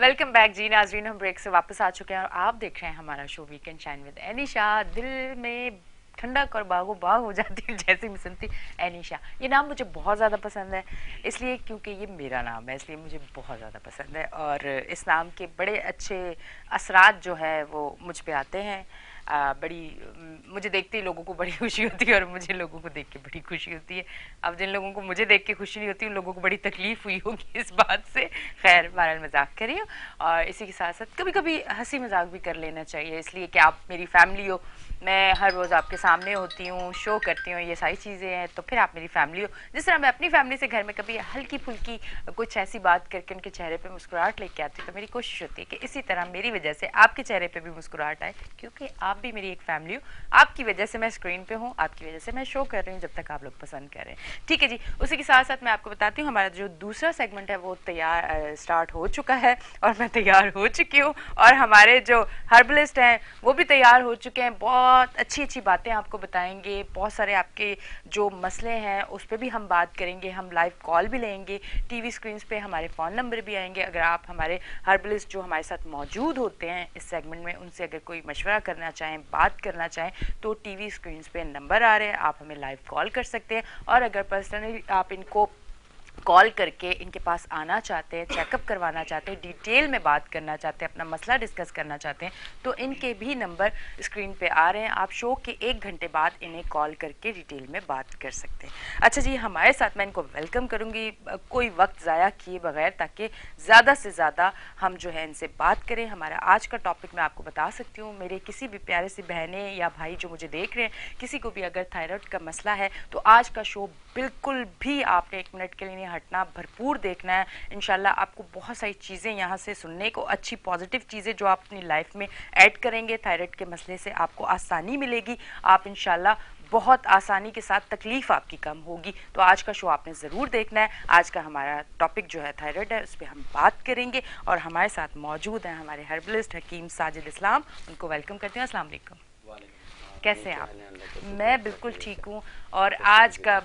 Welcome back जी नाजरीन, हम break से वापस आ चुके हैं और आप देख रहे हैं हमारा show weekend shine with Anisha. दिल में ठंडक और बागो बाग हो जाती है जैसे मैं सुनती एनिशा। ये नाम मुझे बहुत ज़्यादा पसंद है, इसलिए क्योंकि ये मेरा नाम है, इसलिए मुझे बहुत ज़्यादा पसंद है। और इस नाम के बड़े अच्छे असरात जो है वो मुझ पे आते हैं। मुझे देखते ही लोगों को बड़ी खुशी होती है और मुझे लोगों को देख के बड़ी खुशी होती है। अब जिन लोगों को मुझे देख के खुशी नहीं होती उन लोगों को बड़ी तकलीफ हुई होगी इस बात से। खैर, बहरहाल मजाक करिए। और इसी के साथ साथ कभी कभी हंसी मजाक भी कर लेना चाहिए, इसलिए कि आप मेरी फैमिली हो। मैं हर रोज़ आपके सामने होती हूँ, शो करती हूँ, ये सारी चीज़ें हैं, तो फिर आप मेरी फैमिली हो। जिस तरह मैं अपनी फैमिली से घर में कभी हल्की फुल्की कुछ ऐसी बात करके उनके चेहरे पे मुस्कुराहट लेके आती हूँ, तो मेरी कोशिश होती है कि इसी तरह मेरी वजह से आपके चेहरे पे भी मुस्कुराहट आए, क्योंकि आप भी मेरी एक फैमिली हो। आपकी वजह से मैं स्क्रीन पे हूँ, आपकी वजह से मैं शो कर रही हूँ, जब तक आप लोग पसंद कर रहे हैं। ठीक है जी। उसी के साथ साथ मैं आपको बताती हूँ हमारा जो दूसरा सेगमेंट है वो तैयार स्टार्ट हो चुका है और मैं तैयार हो चुकी हूँ। और हमारे जो हर्बलिस्ट हैं वो भी तैयार हो चुके हैं। बहुत अच्छी अच्छी बातें आपको बताएंगे, बहुत सारे आपके जो मसले हैं उस पर भी हम बात करेंगे। हम लाइव कॉल भी लेंगे, टीवी स्क्रीन पे हमारे फ़ोन नंबर भी आएंगे। अगर आप हमारे हर्बलिस्ट जो हमारे साथ मौजूद होते हैं इस सेगमेंट में, उनसे अगर कोई मशवरा करना चाहें, बात करना चाहें, तो टीवी स्क्रीन पे नंबर आ रहे हैं, आप हमें लाइव कॉल कर सकते हैं। और अगर पर्सनली आप इनको कॉल करके इनके पास आना चाहते हैं, चेकअप करवाना चाहते हैं, डिटेल में बात करना चाहते हैं, अपना मसला डिस्कस करना चाहते हैं, तो इनके भी नंबर स्क्रीन पे आ रहे हैं। आप शो के 1 घंटे बाद इन्हें कॉल करके डिटेल में बात कर सकते हैं। अच्छा जी, हमारे साथ मैं इनको वेलकम करूँगी कोई वक्त ज़ाया किए बगैर, ताकि ज़्यादा से ज़्यादा हम जो है इनसे बात करें। हमारा आज का टॉपिक मैं आपको बता सकती हूँ, मेरे किसी भी प्यारे से बहनें या भाई जो मुझे देख रहे हैं, किसी को भी अगर थायराइड का मसला है, तो आज का शो बिल्कुल भी आपने 1 मिनट के लिए नहीं हटना, भरपूर देखना है। इंशाल्लाह आपको बहुत सारी चीज़ें यहाँ से सुनने को, अच्छी पॉजिटिव चीज़ें जो आप अपनी लाइफ में ऐड करेंगे। थायराइड के मसले से आपको आसानी मिलेगी, आप इंशाल्लाह बहुत आसानी के साथ तकलीफ आपकी कम होगी। तो आज का शो आपने ज़रूर देखना है। आज का हमारा टॉपिक जो है थायराइड है, उस पर हम बात करेंगे। और हमारे साथ मौजूद हैं हमारे हर्बलिस्ट हकीम साजिद इस्लाम, उनको वेलकम करते हैं। अस्सलाम वालेकुम, कैसे हैं आप? मैं बिल्कुल ठीक हूँ। और आज का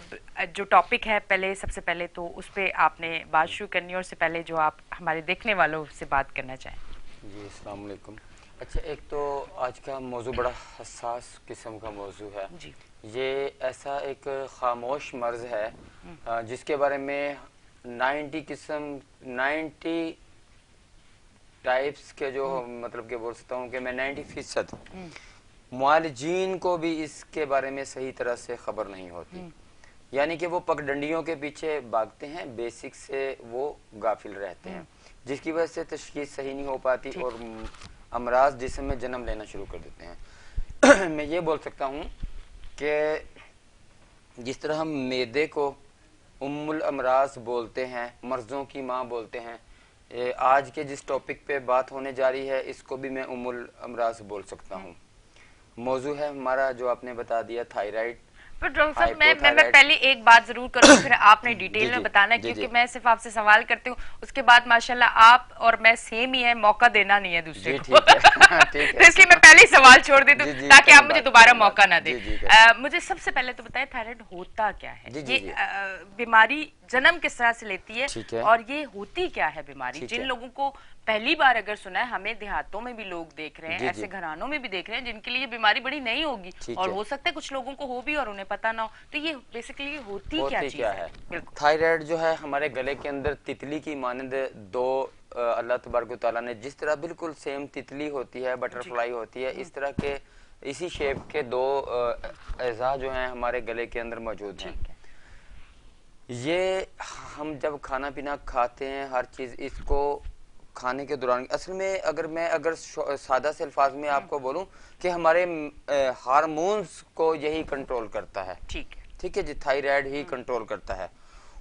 जो टॉपिक है, सबसे पहले तो उस पर आपने बात शुरू करनी है, और उससे पहले जो आप हमारे देखने वालों से बात करना चाहें। जी अस्सलाम वालेकुम। अच्छा, एक तो आज का मौजू बड़ा हसास किस्म का मौजू है जी। ये ऐसा एक खामोश मर्ज है जिसके बारे में 90 टाइप्स के जो मतलब के बोल सकता हूँ कि मैं 90% मुआलिजीन को भी इसके बारे में सही तरह से खबर नहीं होती। यानी कि वो पगडंडियों के पीछे भागते हैं, बेसिक से वो गाफिल रहते हैं, जिसकी वजह से तशखीस सही नहीं हो पाती और अमराज जिस्म में जन्म लेना शुरू कर देते हैं। मैं ये बोल सकता हूँ कि जिस तरह हम मैदे को उम्मुल अमराज बोलते हैं, मर्जों की माँ बोलते हैं, आज के जिस टॉपिक पे बात होने जा रही है इसको भी मैं उम्मुल अमराज बोल सकता हूँ। मौजू है हमारा जो आपने बता दिया थायराइड। पर डॉक्टर साहब, मैं पहले एक बात जरूर करूँ, फिर आपने डिटेल में बताना है, क्योंकि मैं सिर्फ आपसे सवाल करती हूँ, उसके बाद माशाल्लाह आप और मैं सेम ही है, मौका देना नहीं है दूसरे को। तो इसलिए मैं पहले ही सवाल छोड़ देती हूँ ताकि आप मुझे दोबारा मौका ना दें। मुझे सबसे पहले तो बताएं, थायराइड होता क्या है? ये बीमारी जन्म किस तरह से लेती है और ये होती क्या है बीमारी? जिन लोगों को पहली बार अगर सुना है, हमें देहातों में भी लोग देख रहे हैं, ऐसे घरानों में भी देख रहे हैं जिनके लिए ये बीमारी बड़ी नई होगी, और हो सकता है कुछ लोगों को हो भी और उन्हें पता ना हो। तो ये बेसिकली होती क्या चीज है? थायराइड जो है हमारे गले के अंदर तितली की मानंद दो अल्लाह तबारक व तआला ने जिस तरह बिल्कुल सेम तितली होती है, बटरफ्लाई होती है, इस तरह के इसी शेप के दो एज़ा जो हैं हमारे गले के अंदर मौजूद हैं। ये हम जब खाना पीना खाते हैं, हर चीज इसको खाने के दौरान, असल में अगर सादा से अल्फाज में आपको बोलूं कि हमारे हार्मोन्स को यही कंट्रोल करता है। ठीक है जी, थायराइड ही कंट्रोल करता है।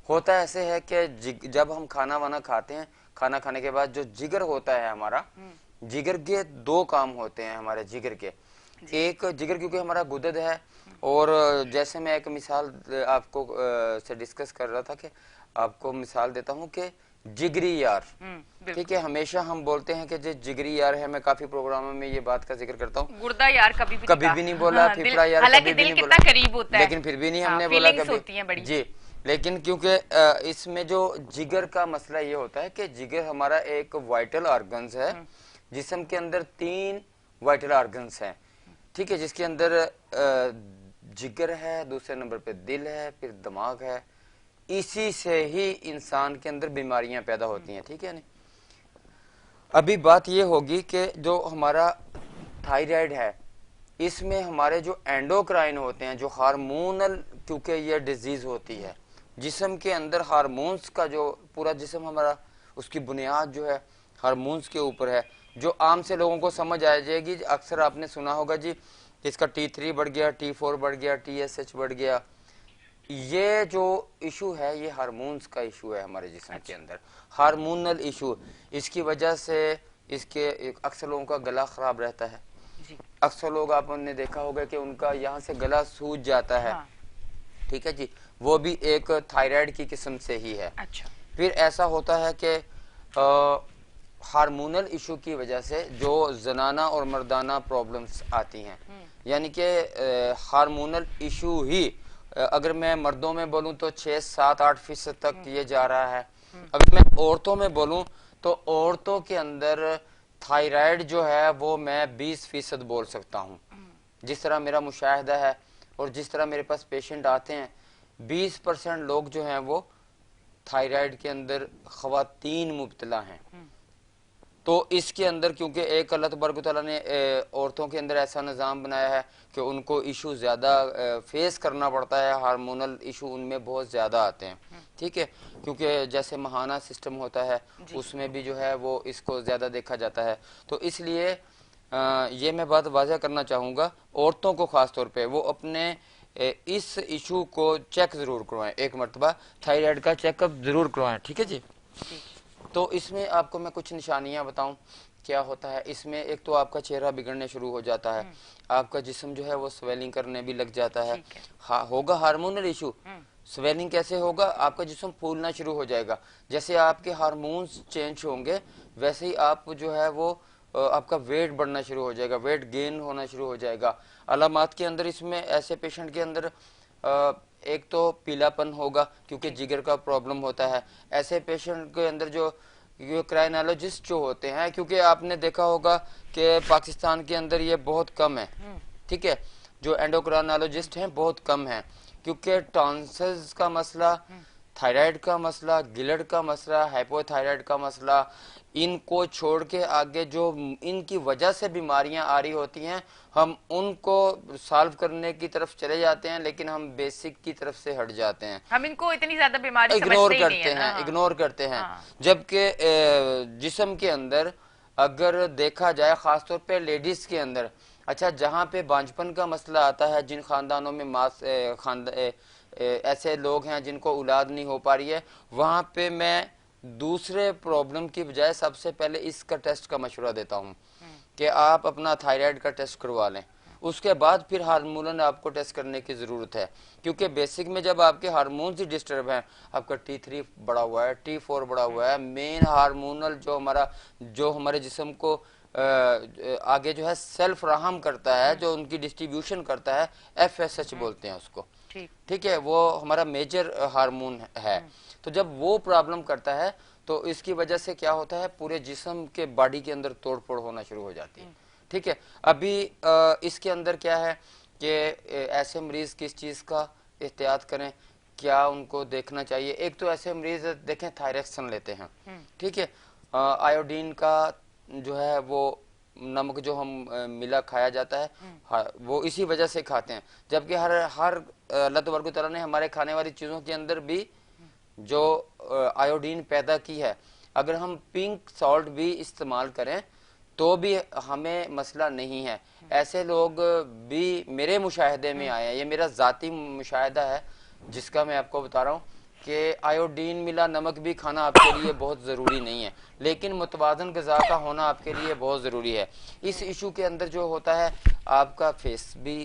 होता ऐसे है कि जब हम खाना वाना खाते हैं, खाना खाने के बाद जो जिगर होता है हमारा, जिगर के दो काम होते हैं हमारे जिगर के। एक जिगर क्योंकि हमारा गुदद है, और जैसे मैं एक मिसाल आपको से डिस्कस कर रहा था कि आपको मिसाल देता हूँ कि जिगरी यार, ठीक है, हमेशा हम बोलते हैं कि जो जिगरी यार है, मैं काफी प्रोग्रामों में ये बात का जिक्र करता हूँ। गुर्दा यार कभी भी नहीं बोला, फेफड़ा यार कभी भी नहीं बोला, करीब होता है, लेकिन फिर भी नहीं हमने बोला कभी होती हैं बड़ी। जी। लेकिन क्योंकि इसमें जो जिगर का मसला ये होता है कि जिगर हमारा एक वाइटल ऑर्गन्स है। जिस्म के अंदर 3 वाइटल ऑर्गन्स हैं, ठीक है, जिसके अंदर जिगर है, दूसरे नंबर पे दिल है, फिर दिमाग है। इसी से ही इंसान के अंदर बीमारियां पैदा होती हैं, ठीक है नहीं। अभी बात ये होगी कि जो हमारा थायराइड है, इसमें हमारे जो एंडोक्राइन होते हैं, जो हार्मोनल, क्योंकि ये डिजीज होती है, जिस्म के अंदर हार्मोन्स का जो पूरा जिस्म हमारा, उसकी बुनियाद जो है हार्मोन्स के ऊपर है। जो आम से लोगों को समझ आ जाएगी, अक्सर आपने सुना होगा जी, इसका T3 बढ़ गया, T4 बढ़ गया, TSH बढ़ गया। ये जो इशू है, ये हार्मोन्स का इशू है हमारे जिस्म के अंदर, हार्मोनल इशू। इसकी वजह से इसके अक्सर लोगों का गला खराब रहता है। अक्सर लोग आपने देखा होगा कि उनका यहाँ से गला सूज जाता है। हाँ। ठीक है जी, वो भी एक थायराइड की किस्म से ही है। अच्छा। फिर ऐसा होता है कि हार्मोनल इशू की वजह से जो जनाना और मर्दाना प्रॉब्लम्स आती हैं, यानी कि हार्मोनल इशू ही, अगर मैं मर्दों में बोलूं तो 6-7-8% तक ये जा रहा है। अगर मैं औरतों में बोलूं तो औरतों के अंदर थायराइड जो है वो मैं 20% बोल सकता हूं। जिस तरह मेरा मुशाहिदा है और जिस तरह मेरे पास पेशेंट आते हैं, 20% लोग जो हैं वो थायराइड के अंदर ख़वातीन मुब्तला हैं। तो इसके अंदर क्योंकि एक अल्लाह तबारक व तआला ने औरतों के अंदर ऐसा निज़ाम बनाया है कि उनको इशू ज़्यादा फेस करना पड़ता है, हार्मोनल इशू उनमें बहुत ज़्यादा आते हैं, ठीक है, क्योंकि जैसे महाना सिस्टम होता है उसमें भी जो है वो इसको ज़्यादा देखा जाता है। तो इसलिए ये मैं बात वाज़ह करना चाहूँगा, औरतों को ख़ास तौर पर वो अपने इस इशू को चेक ज़रूर करवाएं, एक मरतबा थायराइड का चेकअप ज़रूर करवाएं, ठीक है जी। तो इसमें आपको मैं कुछ निशानियां बताऊं क्या होता है। इसमें एक तो आपका चेहरा बिगड़ने शुरू हो जाता है, आपका जिस्म जो है वो स्वेलिंग करने भी लग जाता है। होगा हार्मोनल इशू। स्वेलिंग कैसे होगा? आपका जिस्म फूलना शुरू हो जाएगा। जैसे आपके हार्मोन्स चेंज होंगे वैसे ही आप जो है वो आपका वेट बढ़ना शुरू हो जाएगा, वेट गेन होना शुरू हो जाएगा। अलामात के अंदर इसमें ऐसे पेशेंट के अंदर एक तो पीलापन होगा क्योंकि जिगर का प्रॉब्लम होता है। ऐसे पेशेंट के अंदर जो क्राइनोलॉजिस्ट जो होते हैं, क्योंकि आपने देखा होगा कि पाकिस्तान के अंदर ये बहुत कम है, ठीक है, जो एंडोक्राइनोलॉजिस्ट हैं बहुत कम है, क्योंकि टॉन्सिल्स का मसला, थायराइड का मसला, गिलड का मसला, हाइपोथायराइड का मसला, इनको छोड़ के आगे जो इनकी वजह से बीमारियां आ रही होती हैं हम उनको सॉल्व करने की तरफ चले जाते हैं, लेकिन हम बेसिक की तरफ से हट जाते हैं। हम इनको इतनी ज्यादा बीमारी इग्नोर करते हैं, इग्नोर करते हैं। जबकि जिस्म के अंदर अगर देखा जाए, खासतौर पे लेडीज के अंदर, अच्छा, जहाँ पे बांझपन का मसला आता है, जिन खानदानों में ऐसे लोग हैं जिनको औलाद नहीं हो पा रही है, वहां पे मैं दूसरे प्रॉब्लम की बजाय सबसे पहले इसका टेस्ट का मशवरा देता हूँ कि आप अपना थायराइड का टेस्ट करवा लें। उसके बाद फिर हार्मोनल आपको टेस्ट करने की जरूरत है, क्योंकि बेसिक में जब आपके हार्मोन्स ही डिस्टर्ब हैं, आपका T3 बढ़ा हुआ है, T4 बढ़ा हुआ है, मेन हार्मोनल जो हमारे जिस्म को आगे जो है सेल्फ राहम करता है, जो उनकी डिस्ट्रीब्यूशन करता है, FSH बोलते हैं उसको, ठीक है, वो हमारा मेजर हार्मोन है। तो जब वो प्रॉब्लम करता है तो इसकी वजह से क्या होता है, पूरे जिस्म के बॉडी के अंदर तोड़ फोड़ होना शुरू हो जाती है, ठीक है। अभी इसके अंदर क्या है कि ऐसे मरीज किस चीज का एहतियात करें, क्या उनको देखना चाहिए। एक तो ऐसे मरीज देखें थायरेक्सन लेते हैं, ठीक है, आयोडीन का जो है वो नमक जो हम मिला खाया जाता है, वो इसी वजह से खाते हैं, जबकि हर अल्लाह तबारक व तआला ने हमारे खाने वाली चीजों के अंदर भी जो आयोडीन पैदा की है, अगर हम पिंक सॉल्ट भी इस्तेमाल करें तो भी हमें मसला नहीं है। ऐसे लोग भी मेरे मुशाहिदे में आए हैं, ये मेरा जाती मुशाहिदा है जिसका मैं आपको बता रहा हूँ कि आयोडीन मिला नमक भी खाना आपके लिए बहुत ज़रूरी नहीं है, लेकिन मुतवाज़न ग़िज़ा का होना आपके लिए बहुत ज़रूरी है। इस इशू के अंदर जो होता है, आपका फेस भी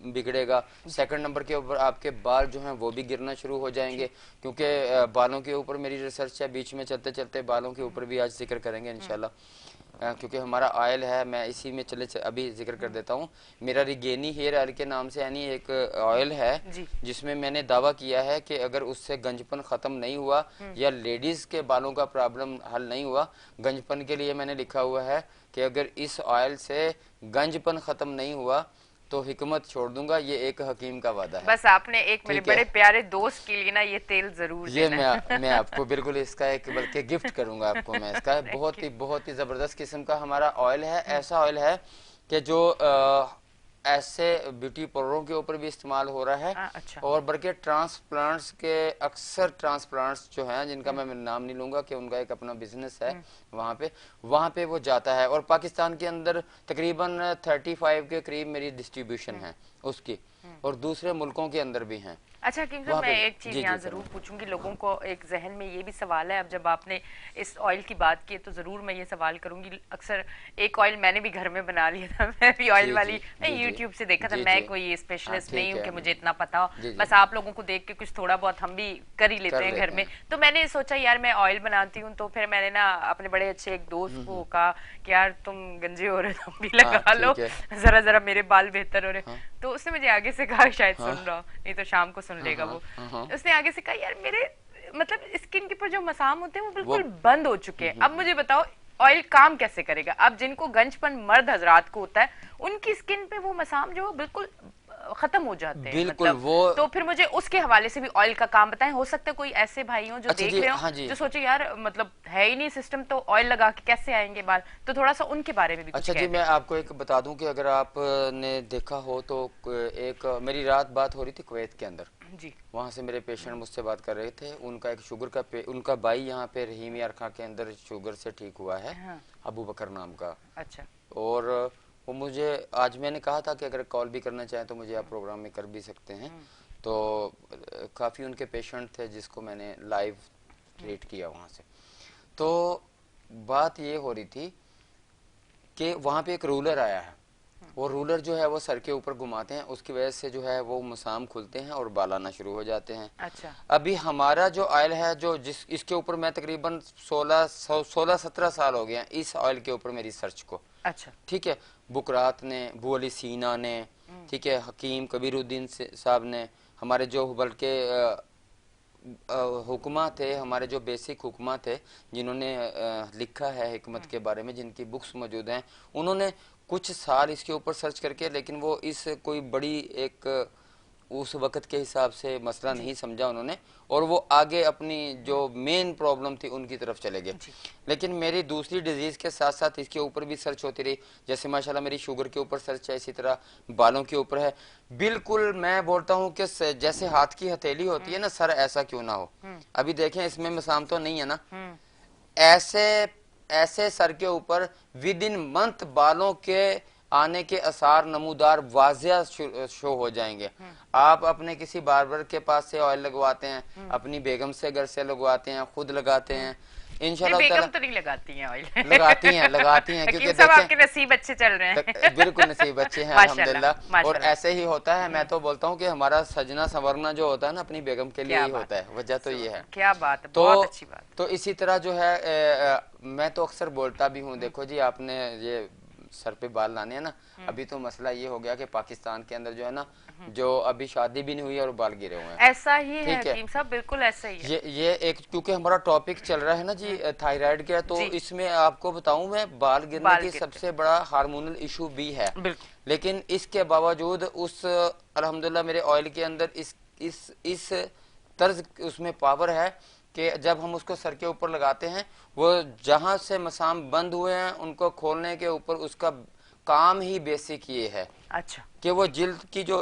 बिगड़ेगा, सेकंड नंबर के ऊपर आपके बाल जो हैं वो भी गिरना शुरू हो जाएंगे, क्योंकि बालों के ऊपर मेरी रिसर्च है, बीच में चलते चलते बालों के ऊपर भी आज जिक्र करेंगे इंशाल्लाह। क्योंकि हमारा ऑयल है, मैं इसी में अभी जिक्र कर देता हूँ। मेरा रिगेनी हेयर ऑयल के नाम से यानी एक ऑयल है जिसमें मैंने दावा किया है कि अगर उससे गंजपन खत्म नहीं हुआ या लेडीज के बालों का प्रॉब्लम हल नहीं हुआ, गंजपन के लिए मैंने लिखा हुआ है कि अगर इस ऑयल से गंजपन खत्म नहीं हुआ तो हिकमत छोड़ दूंगा। ये एक हकीम का वादा है। बस आपने एक मेरे बड़े प्यारे दोस्त के लिए ना ये तेल जरूर ये देना। मैं आपको बिल्कुल इसका एक बल्कि गिफ्ट करूंगा आपको मैं इसका। बहुत ही जबरदस्त किस्म का हमारा ऑयल है। ऐसा ऑयल है कि जो ऐसे ब्यूटी पार्लरों के ऊपर भी इस्तेमाल हो रहा है। अच्छा। और बल्कि ट्रांसप्लांट्स के अक्सर ट्रांसप्लांट्स जो हैं जिनका मैं नाम नहीं लूंगा कि उनका एक अपना बिजनेस है, वहां पे वो जाता है। और पाकिस्तान के अंदर तकरीबन 35 के करीब मेरी डिस्ट्रीब्यूशन है उसकी, और दूसरे मुल्कों के अंदर भी हैं। अच्छा हकीम साहब, मैं एक चीज यहाँ जरूर पूछूंगी, लोगों को एक जहन में ये भी सवाल है। अब जब आपने इस ऑयल की बात की तो जरूर मैं ये सवाल करूंगी। अक्सर एक ऑयल मैंने भी घर में बना लिया था, मैं भी ऑयल वाली यूट्यूब से देखा था। मैं कोई स्पेशलिस्ट नहीं हूँ कि मुझे इतना पता हो, बस आप लोगों को देख के कुछ थोड़ा बहुत हम भी कर ही लेते हैं घर में। तो मैंने सोचा यार मैं ऑयल बनाती हूँ, तो फिर मैंने ना अपने बड़े अच्छे एक दोस्त को कहा कि यार तुम गंजे हो रहे, तुम भी लगा लो, जरा जरा मेरे बाल बेहतर हो रहे। तो उसने मुझे आगे से कहा, शायद सुन रहा हो, नहीं तो शाम को सुन लेगा वो। उसने आगे से कहा यार मेरे मतलब स्किन के ऊपर जो मसाम होते हैं वो बिल्कुल बंद हो चुके हैं। अब मुझे बताओ ऑयल काम कैसे करेगा? अब जिनको गंजपन मर्द हजरात को होता है उनकी स्किन पे वो मसाम जो बिल्कुल खत्म हो जाते हैं। बिल्कुल मतलब, वो तो फिर मुझे उसके हवाले से भी ऑयल का काम बताएं। हो सकता है कोई ऐसे भाई हो जो देख रहे हो जो सोचे यार मतलब है ही नहीं सिस्टम, तो ऑयल लगा के कैसे आएंगे बाल, तो थोड़ा सा उनके बारे में भी अच्छा जी, मैं आपको एक बता दूं कि अगर आपने देखा हो तो एक मेरी रात बात हो रही थी कुवैत के अंदर जी। वहाँ से मेरे पेशेंट मुझसे बात कर रहे थे। उनका एक शुगर का उनका भाई यहाँ पे रहीम यारखा के अंदर शुगर से ठीक हुआ है, अबू बकर नाम का। अच्छा। और वो मुझे आज मैंने कहा था कि अगर कॉल भी करना चाहें तो मुझे आप प्रोग्राम में कर भी सकते हैं। तो काफ़ी उनके पेशेंट थे जिसको मैंने लाइव ट्रीट किया वहाँ से। तो बात ये हो रही थी कि वहाँ पे एक रूलर आया है, वो रूलर जो है वो सर के ऊपर घुमाते हैं, उसकी वजह से जो है वो मसाम खुलते हैं और बाल आना शुरू हो जाते हैं। अच्छा। अभी हमारा जो ऑयल है जो इसके ऊपर मैं तकरीबन 16-17 साल हो गए इस ऑयल के ऊपर मेरी सर्च को। अच्छा। ठीक है, बुकरात ने, बू अली सीना ने, ठीक है, हकीम कबीरुद्दीन साहब ने, हमारे जो बल्कि हुक्मा थे, हमारे जो बेसिक हुक्मा थे जिन्होंने लिखा है हिकमत के बारे में, जिनकी बुक्स मौजूद हैं, उन्होंने कुछ साल इसके ऊपर सर्च करके, लेकिन वो इस कोई बड़ी एक उस वक्त के हिसाब से मसला नहीं समझा उन्होंने, और वो आगे अपनी जो मेन प्रॉब्लम थी उनकी तरफ चले गए। लेकिन मेरी दूसरी डिजीज के साथ साथ इसके ऊपर भी सर्च होती रही। जैसे माशाल्लाह मेरी शुगर के ऊपर सर्च है, इसी तरह बालों के ऊपर है। बिल्कुल मैं बोलता हूँ कि जैसे हाथ की हथेली होती है ना, सर ऐसा क्यों ना हो। अभी देखें इसमें मसाम तो नहीं है ना, ऐसे ऐसे सर के ऊपर विद इन मंथ बालों के आने के आसार नमूदार वाजिया शो हो जाएंगे। आप अपने किसी बार्बर के पास से ऑयल लगवाते हैं, अपनी बेगम से घर से लगवाते हैं, खुद लगाते हैं, इंशाल्लाह बेगम तो नहीं लगाती हैं ऑयल। लगाती हैं क्योंकि सब आपके नसीब अच्छे चल रहे हैं। बिल्कुल नसीब अच्छे हैं अल्हम्दुलिल्लाह। और ऐसे ही होता है। मैं तो बोलता हूँ कि हमारा सजना संवरना जो होता है ना अपनी बेगम के लिए ही होता है। वजह तो ये है। क्या बात है, बहुत अच्छी बात। तो इसी तरह जो है मैं तो अक्सर बोलता भी हूँ, देखो जी आपने ये सर पे बाल लाने हैं ना, अभी तो मसला ये हो गया कि पाकिस्तान के अंदर जो है ना, जो अभी शादी भी नहीं हुई और बाल गिरे हुए हैं। ऐसा ही है हकीम साहब, बिल्कुल ऐसा ही है। ये एक क्योंकि हमारा टॉपिक चल रहा है ना जी थायराइड का, तो इसमें आपको बताऊं मैं, बाल गिरने की सबसे बड़ा हार्मोनल इशू भी है। लेकिन इसके बावजूद उस अल्हम्दुलिल्लाह मेरे ऑयल के अंदर इस तर्ज उसमें पावर है कि जब हम उसको सर के ऊपर लगाते हैं, वो जहां से मसाम बंद हुए हैं उनको खोलने के ऊपर उसका काम ही बेसिक ये है। अच्छा। कि वो जिल्द की जो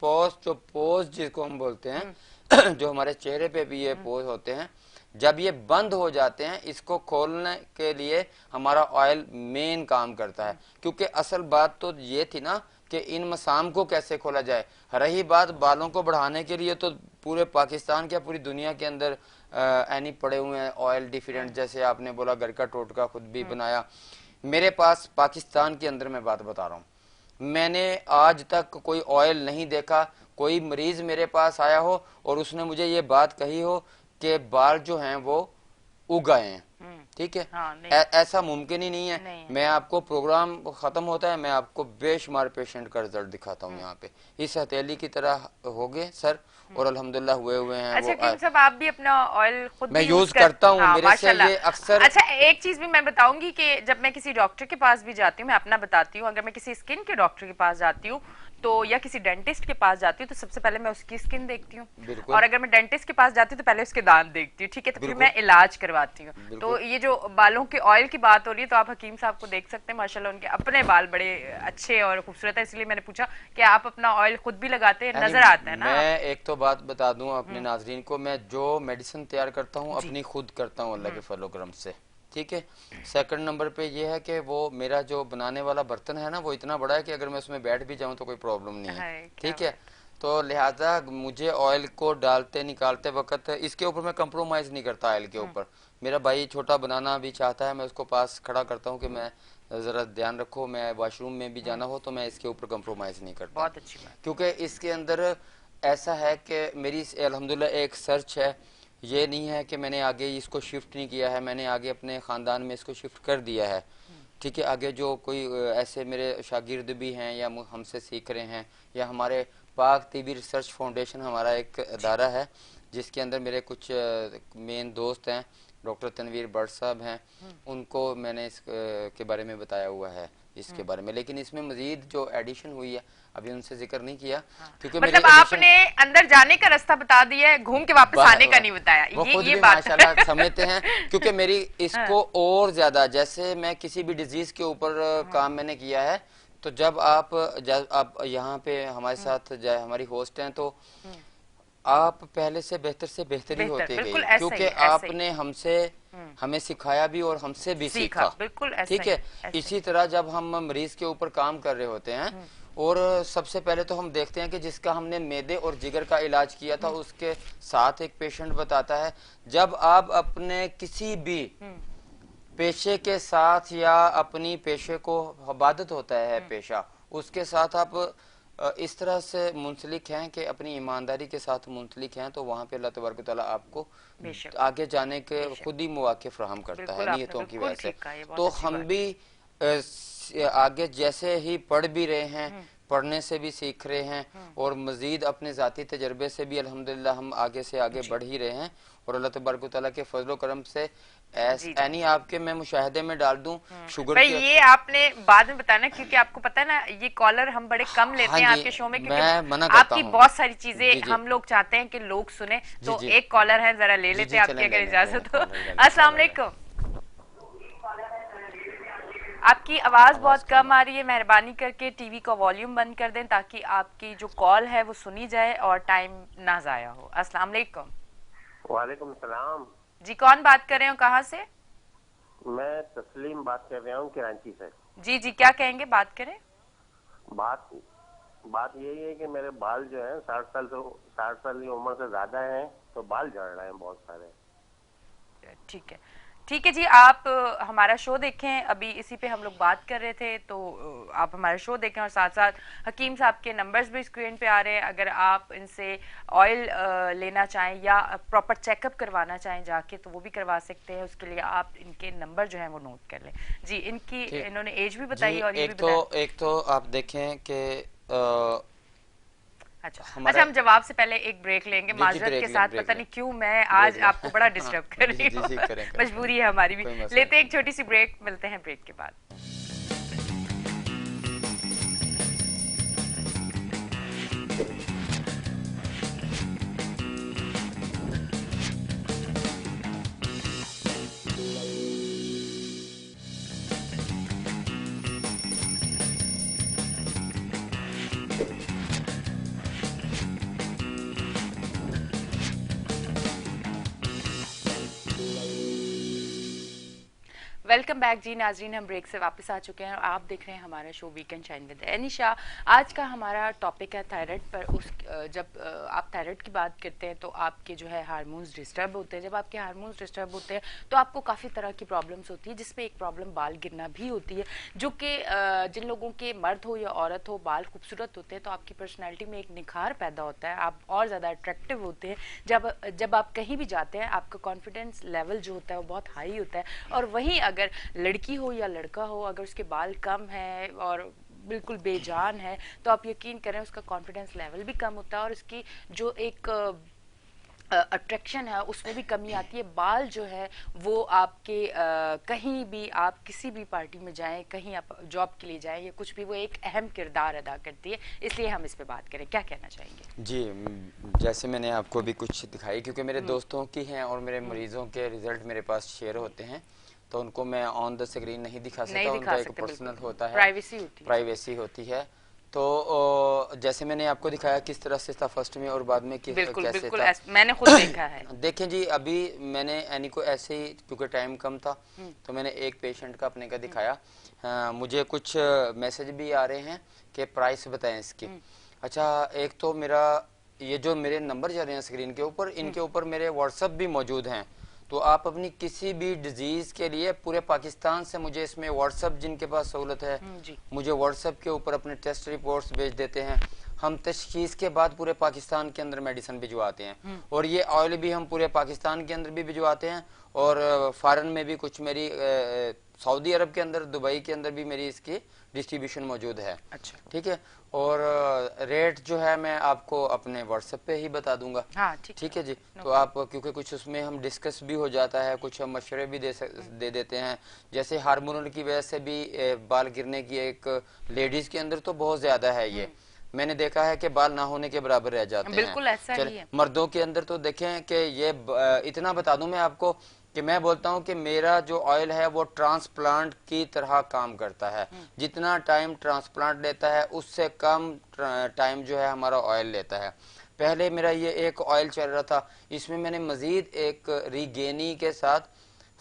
पोज जिसको हम बोलते हैं जो हमारे चेहरे पे भी ये पोज होते हैं, जब ये बंद हो जाते हैं, इसको खोलने के लिए हमारा ऑयल मेन काम करता है। क्योंकि असल बात तो ये थी ना कि इन मसाम को कैसे खोला जाए। रही बात बालों को बढ़ाने के लिए, तो पूरे पाकिस्तान क्या पूरी दुनिया के अंदर एनी पड़े हुए हैं ऑयल डिफरेंट, जैसे आपने बोला घर का टोटका खुद भी बनाया। मेरे पास पाकिस्तान के अंदर मैं बात बता रहा हूँ, मैंने आज तक कोई ऑयल नहीं देखा, कोई मरीज मेरे पास आया हो और उसने मुझे ये बात कही हो कि बाल जो हैं वो उग गए हैं। ठीक है। हाँ, नहीं। ऐसा मुमकिन ही नहीं है। नहीं है। मैं आपको प्रोग्राम खत्म होता है, मैं आपको बेशुमार पेशेंट का रिजल्ट दिखाता हूँ यहाँ पे, इस हथेली की तरह हो गए सर, और अल्हम्दुलिल्लाह हुए हुए हैं अच्छा वो। हकीम साहब, आप भी अपना ऑयल खुद मैं भी यूज यूज करता हूँ, हाँ, मेरे से माशाल्लाह। ये अक्सर। अच्छा, एक चीज भी मैं बताऊंगी कि जब मैं किसी डॉक्टर के पास भी जाती हूँ, मैं अपना बताती हूँ, अगर मैं किसी स्किन के डॉक्टर के पास जाती हूँ तो या किसी डेंटिस्ट के पास जाती हूँ तो सबसे पहले मैं उसकी स्किन देखती हूँ, बिल्कुल और अगर मैं डेंटिस्ट के पास जाती हूँ तो पहले उसके दांत देखती हूँ, ठीक है, तो फिर बिल्कुल मैं इलाज करवाती हूँ। तो बिल्कुल। ये जो बालों के ऑयल की बात हो रही है, तो आप हकीम साहब को देख सकते हैं, माशाल्लाह उनके अपने बाल बड़े अच्छे और खूबसूरत है, इसलिए मैंने पूछा कि आप अपना ऑयल खुद भी लगाते हैं, यानी नजर आता है ना आप। मैं एक तो बात बता दूं अपने नाजरीन को, मैं जो मेडिसिन तैयार करता हूं जी। अपनी खुद करता हूं अल्लाह के फजल करम से, ठीक है। सेकंड नंबर पे ये है कि वो मेरा जो बनाने वाला बर्तन है ना, वो इतना बड़ा है कि अगर मैं उसमें बैठ भी जाऊं तो कोई प्रॉब्लम नहीं है, हाय, क्या ठीक है। बात। तो लिहाजा मुझे ऑयल को डालते निकालते वक्त इसके ऊपर मैं कंप्रोमाइज नहीं करता। ऑयल के ऊपर मेरा भाई छोटा बनाना भी चाहता है, मैं उसको पास खड़ा करता हूँ कि मैं जरा ध्यान रखो, मैं वॉशरूम में भी जाना हो तो मैं इसके ऊपर कंप्रोमाइज नहीं करता, बहुत अच्छी बात। क्योंकि इसके अंदर ऐसा है कि मेरी अल्हम्दुलिल्लाह एक सर्च है। ये नहीं है कि मैंने आगे इसको शिफ्ट नहीं किया है, मैंने आगे अपने ख़ानदान में इसको शिफ्ट कर दिया है, ठीक है। आगे जो कोई ऐसे मेरे शागिर्द भी हैं या हमसे सीख रहे हैं, या हमारे पाक टीबी रिसर्च फाउंडेशन हमारा एक अदारा है जिसके अंदर मेरे कुछ मेन दोस्त हैं, डॉक्टर तनवीर भट्ट साहब हैं, उनको मैंने इस के बारे में बताया हुआ है इसके बारे में। लेकिन इसमें मजीद जो एडिशन हुई है अभी उनसे जिक्र नहीं किया, क्योंकि मेरी मतलब आपने अंदर जाने का रास्ता बता दिया है, घूम के वापस आने का नहीं बताया, वो खुद ये भी बात माशाल्लाह समझते हैं, क्योंकि मेरी इसको और ज्यादा, जैसे मैं किसी भी डिजीज के ऊपर काम मैंने किया है, तो जब आप यहाँ पे हमारे साथ हमारी होस्ट हैं, तो आप पहले से बेहतर ही बेहतर, होते गए, बिल्कुल ऐसा क्योंकि ही, ऐसा ही। आपने हमसे हमें सिखाया भी और हमसे भी सीखा, सीखा, बिल्कुल ऐसा ठीक ही, है। ऐसा इसी ही। तरह जब हम मरीज के ऊपर काम कर रहे होते हैं, और सबसे पहले तो हम देखते हैं कि जिसका हमने मैदे और जिगर का इलाज किया था उसके साथ एक पेशेंट बताता है, जब आप अपने किसी भी पेशे के साथ या अपनी पेशे को इबादत होता है पेशा, उसके साथ आप इस तरह से मुंसलिक हैं कि अपनी ईमानदारी के साथ मुंसलिक हैं, तो वहाँ पे अल्लाह तबारक व तआला आपको बेशक, आगे जाने के बेशक। खुद ही मौके फराहम करता है बिल्कुल, आपने नियतों की बिल्कुल वजह से। ठीक कहा, ये बहुत तो अच्छी हम बात भी आगे जैसे ही पढ़ भी रहे हैं, पढ़ने से भी सीख रहे हैं, और मजीद अपने ज़ाती तजर्बे से भी अल्हम्दुलिल्लाह हम आगे से आगे जी, बढ़ ही रहे हैं, और अल्लाह तबारक व तआला के फजलो करम से जी, जी। यानी आपके मैं मुशाहदे में डाल दूं शुगर भाई के। ये आपने बाद में बताना, क्योंकि आपको पता है ना, ये कॉलर हम बड़े कम लेते हाँ हैं जी, आपके शो में, क्योंकि मैं मना करता आपकी हूँ। बहुत सारी जी चीजें जी हम लोग चाहते हैं कि लोग सुने। जी तो जी एक कॉलर है, जरा ले जी लेते जी, हैं चलें, आपकी ले अगर लें, इजाजत हो। कॉलर ले लें, अस्सलाम कॉलर ले लें। वालेकुम। आपकी आवाज बहुत कम आ रही है, मेहरबानी करके टीवी का वॉल्यूम बंद कर दें ताकि आपकी जो कॉल है वो सुनी जाए और टाइम ना जाया हो। अस्सलाम वालेकुम। वालेकुम सलाम। जी, कौन बात कर रहे हो, कहाँ से? मैं तस्लीम बात कर रहा हूँ कराची से। जी जी, क्या कहेंगे, बात करें। बात बात यही है कि मेरे बाल जो हैं 60 साल की उम्र से ज्यादा हैं, तो बाल झड़ रहे हैं बहुत सारे। ठीक है, ठीक है जी, आप हमारा शो देखें, अभी इसी पे हम लोग बात कर रहे थे, तो आप हमारा शो देखें, और साथ साथ हकीम साहब के नंबर्स भी स्क्रीन पे आ रहे हैं, अगर आप इनसे ऑयल लेना चाहें या प्रॉपर चेकअप करवाना चाहें जाके, तो वो भी करवा सकते हैं। उसके लिए आप इनके नंबर जो है वो नोट कर लें। जी, इनकी इन्होंने एज भी बताई जी, और ये भी बताया। एक तो आप देखें कि अच्छा, हमारा हम जवाब से पहले एक ब्रेक लेंगे, जी जी, माजरत ब्रेक के लें, साथ, ब्रेक पता लें, नहीं क्यों मैं आज ब्रेक लें। आपको बड़ा हाँ, डिस्टर्ब कर रही जी हूँ। जी, करें मजबूरी है हमारी भी। कोई मसला लेते हैं एक छोटी सी ब्रेक, मिलते हैं ब्रेक के बाद। वेलकम बैक जी नाजरीन, हम ब्रेक से वापस आ चुके हैं और आप देख रहे हैं हमारा show weekend shine with Anisha. आज का हमारा टॉपिक है थायराइड पर। जब आप थायराइड की बात करते हैं तो आपके जो है हार्मोन्स डिस्टर्ब होते हैं। जब आपके हार्मोन्स डिस्टर्ब होते हैं तो आपको काफ़ी तरह की प्रॉब्लम्स होती है, जिसमें एक प्रॉब्लम बाल गिरना भी होती है, जो कि जिन लोगों के मर्द हो या औरत हो बाल खूबसूरत होते हैं तो आपकी पर्सनैलिटी में एक निखार पैदा होता है, आप और ज़्यादा अट्रैक्टिव होते हैं। जब आप कहीं भी जाते हैं आपका कॉन्फिडेंस लेवल जो होता है वो बहुत हाई होता है। और वहीं अगर लड़की हो या लड़का हो, अगर उसके बाल कम है और बिल्कुल बेजान है तो आप यकीन करें उसका कॉन्फिडेंस लेवल भी कम होता है और उसकी जो एक अट्रैक्शन है उसमें भी कमी आती है। बाल जो है वो आपके कहीं भी आप किसी भी पार्टी में जाएं, कहीं आप जॉब के लिए जाएं या कुछ भी, वो एक अहम किरदार अदा करती है। इसलिए हम इस पे बात करें, क्या कहना चाहेंगे? जी, जैसे मैंने आपको भी कुछ दिखाई, क्योंकि मेरे दोस्तों की हैं और मेरे मरीजों के रिजल्ट मेरे पास शेयर होते हैं, तो उनको मैं ऑन द स्क्रीन नहीं दिखा सकता, उनका एक पर्सनल होता है, प्राइवेसी होती है। तो जैसे मैंने आपको दिखाया किस तरह से था फर्स्ट में और बाद में कैसे था, मैंने खुद देखा है। देखें जी, अभी मैंने एनी को ऐसे ही, क्योंकि टाइम कम था तो मैंने एक पेशेंट का अपने का दिखाया। मुझे कुछ मैसेज भी आ रहे हैं कि प्राइस बताएं इसकी। अच्छा, एक तो मेरा ये जो मेरे नंबर जा रहे हैं स्क्रीन के ऊपर, इनके ऊपर मेरे व्हाट्सएप भी मौजूद हैं, तो आप अपनी किसी भी डिजीज के लिए पूरे पाकिस्तान से मुझे इसमें व्हाट्सएप, जिनके पास सहूलत है मुझे व्हाट्सएप के ऊपर अपने टेस्ट रिपोर्ट्स भेज देते हैं। हम तशखीस के बाद पूरे पाकिस्तान के अंदर मेडिसिन भिजवाते हैं, और ये ऑयल भी हम पूरे पाकिस्तान के अंदर भी भिजवाते हैं, और फॉरेन में भी कुछ मेरी सऊदी अरब के अंदर, दुबई के अंदर भी मेरी इसकी डिस्ट्रीब्यूशन मौजूद है। अच्छा, ठीक है। और रेट जो है मैं आपको अपने व्हाट्सएप पे ही बता दूंगा। हाँ, ठीक है जी। तो आप, क्योंकि कुछ उसमें हम डिस्कस भी हो जाता है, कुछ हम मशवरे भी दे देते हैं। जैसे हार्मोनल की वजह से भी बाल गिरने की एक लेडीज के अंदर तो बहुत ज्यादा है, ये मैंने देखा है कि बाल ना होने के बराबर रह जाते हैं। बिल्कुल ऐसा ही है। मर्दों के अंदर तो देखें कि ये इतना बता दूं मैं आपको कि मैं बोलता हूं कि मेरा जो ऑयल है वो ट्रांसप्लांट की तरह काम करता है। जितना टाइम ट्रांसप्लांट लेता है उससे कम टाइम जो है हमारा ऑयल लेता है। पहले मेरा ये एक ऑयल चल रहा था, इसमें मैंने मजीद एक रीगेनी के साथ